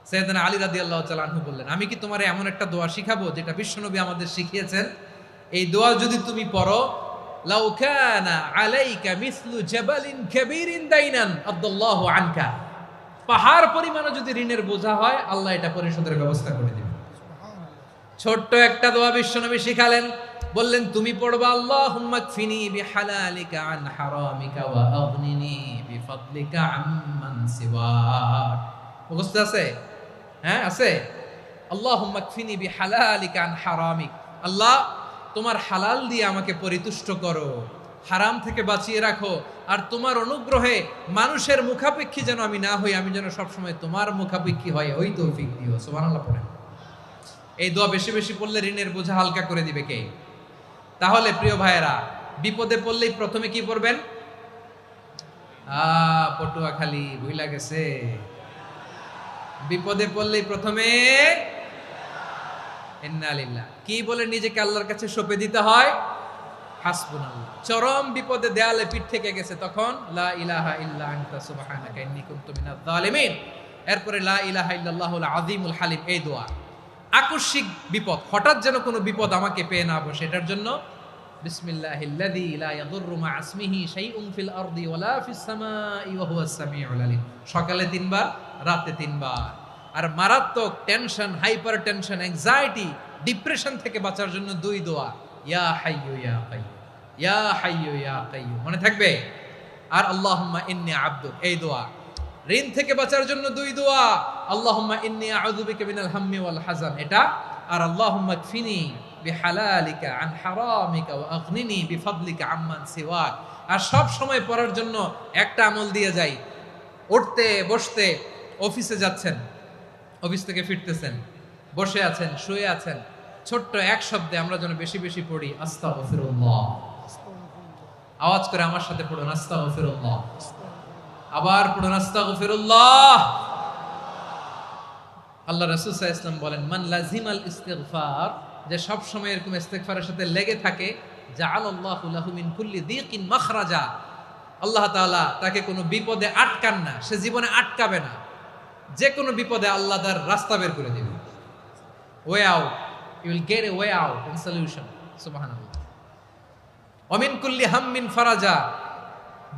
সাইয়্যিদিনা আলী রাদিয়াল্লাহু তাআলা আনহু বললেন, আমি কি তোমারে এমন একটা দোয়া শিখাবো যেটা বিশ্বনবী আমাদের শিখিয়েছেন? এই দোয়া যদি তুমি পড়ো, লাউ কানা আলাইকা মিসলু জাবালিন কাবীরিন দাইনান আদাল্লাহু আনকা, পাহাড় পরিমাণে যদি ঋণের বোঝা হয়, আল্লাহ এটা পরিশোধের ব্যবস্থা করে দিবেন। ছোট্ট একটা দোয়া বিশ্বনবী শিখালেন, বললেন তুমি পড়বা, আল্লাহুম্মা কফিনি বিহালালিকা আন হারামিকা ওয়া আগনিনি বিফাদলিকা আম্মান সিওয়াক। মুখস্থ আছে? হ্যাঁ আছে। আল্লাহুম্মা কফিনি বিহালালিকা আন হারামিক, আল্লাহ তোমার হালাল দিয়ে আমাকে পরিতুষ্ট করো, হারাম থেকে বাঁচিয়ে রাখো, আর তোমার অনুগ্রহে মানুষের মুখাপেক্ষী যেন আমি না হই, আমি যেন সবসময় তোমার মুখাপেক্ষী হয়, ওই তৌফিক দিও। সুবহানাল্লাহ পড়েন। এই দোয়া বেশি বেশি পড়লে ঋণের বোঝা হালকা করে দিবে কে? তাহলে প্রিয় ভাইয়েরা, বিপদে পড়লেই প্রথমে কি পড়বেন? পটুয়াখালী ভুইলা গেছে। বিপদে পড়লেই প্রথমে ইন্না লিল্লাহ কি বলে নিজেকে আল্লাহর কাছে সঁপে দিতে হয়? হাসবুনাল্লাহ। চরম বিপদে দেয়ালে পিঠ থেকে গেছে, তখন লা ইলাহা ইল্লা আনতা সুবহানাকা ইন্নী কুনতু মিনাজ জালিমিন। এরপরে লা ইলাহা ইল্লাল্লাহুল আযীমুল হালিম, এই দোয়া। আকস্মিক বিপদ, হঠাৎ যেন কোনো বিপদ আমাকে পেয়ে না বসে, এটার জন্য বিসমিল্লাহিল্লাযী লা ইয়াদুররু মা ইসমিহি শাইউন ফিল আরদি ওয়ালা ফিস সামাই ওয়া হুয়াস সামিউল আলীম। সকালে 3 বার, রাতে 3 বার। আর মারাত্মক tension, hyper tension, anxiety, depression থেকে বাঁচার জন্য 2 দোয়া, ইয়া হাইয়্যু ইয়া কাইয়্যুম, ইয়া হাইয়্যু ইয়া কাইয়্যুম, মনে থাকবে? আর আল্লাহুম্মা ইন্নী আবদুক, এই দোয়া। ঋণ থেকে বাঁচার জন্য 2 দোয়া, আল্লাহুম্মা ইন্নী আউযু বিকা মিনাল হাম্মি ওয়াল হাযান, এটা। আর আল্লাহুম্মা কফিনি বিহালালিকা আন হারামিকা ওয়া আগনিনি বিফাদলিকা আম্মান সিওয়াক। আর সব সময় পড়ার জন্য একটা আমল দিয়ে যাই, উঠতে বসতে, অফিসে যাচ্ছেন, অফিস থেকে ফিরতেছেন, বসে আছেন, শুয়ে আছেন, ছোট্ট এক শব্দে আমরা যেন বেশি বেশি পড়ি আস্তাগফিরুল্লাহ। আওয়াজ করে আমার সাথে পড়ুন, আস্তাগফিরুল্লাহ। আবার পড়ুন, আস্তাগফিরুল্লাহ। আল্লাহ রাসূল সাল্লাল্লাহু আলাইহি ওয়াসাল্লাম বলেন, মান লাজিমাল ইস্তিগফার, যে সব সময় এরকম ইস্তিগফারের সাথে লেগে থাকে, জাআলাল্লাহু লাহু মিন কুল্লি যিকিন মাখরাজা, আল্লাহ তাআলা তাকে কোনো বিপদে আটকান না, সে জীবনে আটকাবে না, যে কোনো বিপদে আল্লাহ তার রাস্তা বের করে দিবেন। Way out, you will get a way out and solution. সুবহানাল্লাহ। ওয়া মিন কুল্লি হাম্মিন ফারাজা,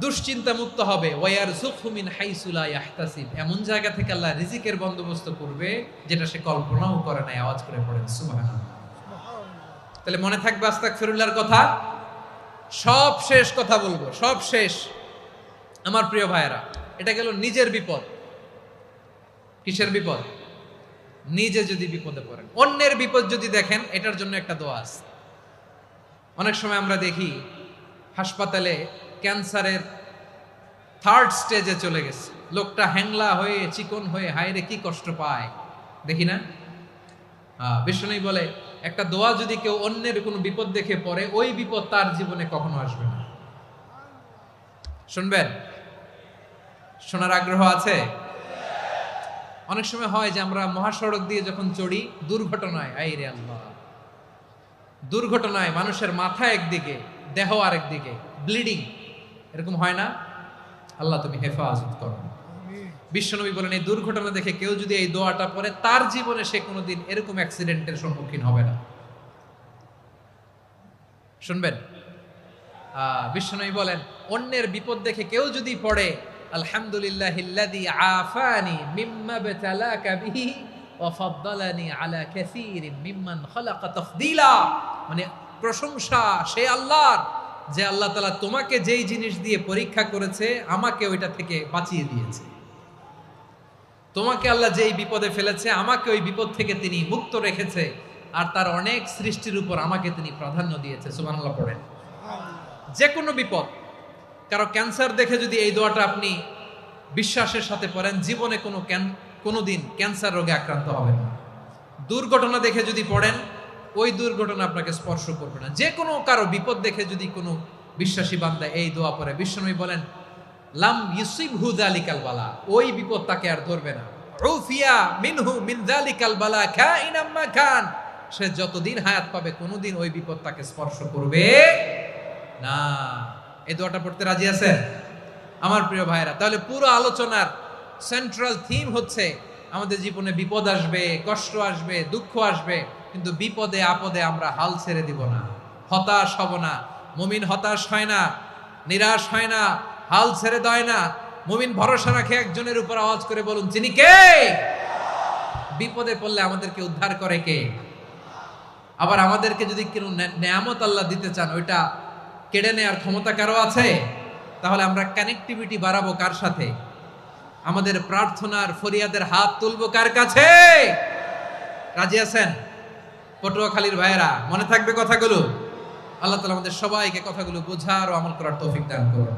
দুশ্চিন্তা মুক্ত হবে। ওয়ায়ারযুকহু মিন হাইসু লা ইয়াহতাসিব, এমন জায়গা থেকে আল্লাহ রিজিকের বন্দোবস্ত করবে যেটা সে কল্পনাও করে নাই। আওয়াজ করে পড়েন সুবহানাল্লাহ। তাহলে মনে থাকবে আস্তাগফিরুল্লাহর কথা। সব শেষ কথা বলবো, সব শেষ। আমার প্রিয় ভাইয়েরা, এটা গেল নিজের বিপদ। কিসের বিপদ? নিজে যদি বিপদে পড়েন। অন্যের বিপদ যদি দেখেন, এটার জন্য একটা দোয়া আছে। অনেক সময় আমরা দেখি হাসপাতালে ক্যান্সারের 3rd স্টেজে চলে গেছে, লোকটা হ্যাংলা হয়ে, চিকন হয়ে, হায়রে কি কষ্ট পায়, দেখি না? বিষ্ণু বলে, একটা দোয়া যদি কেউ অন্যের কোনো বিপদ দেখে পড়ে, ওই বিপদ তার জীবনে কখনো আসবে না। শুনবেন? শোনার আগ্রহ আছে? অনেক সময় হয় যে আমরা মহাসড়ক দিয়ে যখন চড়ি, দুর্ঘটনায়, আইরে আল্লাহ, দুর্ঘটনায় মানুষের মাথা একদিকে, দেহ আরেকদিকে, ব্লিডিং, এরকম হয় না? আল্লাহ তুমি হেফাজত করো। বিশ্বনবী বলেন, এই দুর্ঘটনা দেখে কেউ যদি এই দোয়াটা পড়ে, তার জীবনে সে কোনোদিন এরকম অ্যাক্সিডেন্টের সম্মুখীন হবে না। শুনবেন? বিশ্বনবী বলেন, অন্যের বিপদ দেখে কেউ যদি পড়ে, আলহামদুলিল্লাহিল্লাযী আফানি মিম্মা বতালাকা বিহি ওয়া ফাদ্দালানি আলা কাসীরিন মিম্মান খালাকা তাফদীলা, মানে প্রশংসা সে আল্লাহর, যে আল্লাহ তাআলা তোমাকে যেই জিনিস দিয়ে পরীক্ষা করেছে, আমাকে ওইটা থেকে বাঁচিয়ে দিয়েছে। তোমাকে আল্লাহ যেই বিপদে ফেলেছে, আমাকে ওই বিপদ থেকে তিনি মুক্ত রেখেছে, আর তার অনেক সৃষ্টির উপর আমাকে তিনি প্রাধান্য দিয়েছে। সুবহানাল্লাহ পড়েন। যে কোনো বিপদ, কারো ক্যান্সার দেখে যদি এই দোয়াটা আপনি বিশ্বাসের সাথে পড়েন, জীবনে কোনোদিন ক্যান্সার রোগে আক্রান্ত হবেন না। দুর্ঘটনা দেখে যদি পড়েন, ওই দুর্ঘটনা আপনাকে স্পর্শ করবে না। যে কোনো কারো বিপদ দেখে যদি কোনো বিশ্বাসী বান্দা এই দোয়া পড়ে, বিশ্বনবী বলেন লাম ইউসিবহু যালিকাল বালা, ওই বিপদ তাকে আর ধরবে না। উফিয়া মিনহু মিন যালিকাল বালা কাইনাম মা কান, সে যতদিন হায়াত পাবে কোনোদিন ওই বিপদ তাকে স্পর্শ করবে না। এই দোয়াটা পড়তে রাজি আছেন আমার প্রিয় ভাইরা? তাহলে পুরো আলোচনার সেন্ট্রাল থিম হচ্ছে আমাদের জীবনে বিপদ আসবে, কষ্ট আসবে, দুঃখ আসবে, কিন্তু বিপদে আপদে আমরা হাল ছেড়ে দিব না, হতাশ হব না। মুমিন হতাশ হয় না, নিরাশ হয় না, হাল ছেড়ে দেয় না। মুমিন ভরসা রাখে একজনের উপর। আওয়াজ করে বলুন, যিনি কে? বিপদে পড়লে আমাদেরকে উদ্ধার করে কে? আবার আমাদেরকে যদি কোনো নেয়ামত আল্লাহ দিতে চান, ওইটা কেড়ে নেওয়ার ক্ষমতা কারো আছে? তাহলে আমরা কানেক্টিভিটি বাড়াবো কার সাথে? আমাদের প্রার্থনার ফরিয়াদের হাত তুলবো কার কাছে? রাজি আছেন পটুয়াখালীর ভাইয়েরা? মনে থাকবে কথাগুলো? আল্লাহ তাআলা আমাদের সবাইকে কথাগুলো বোঝার ও আমল করার তৌফিক দান করুন।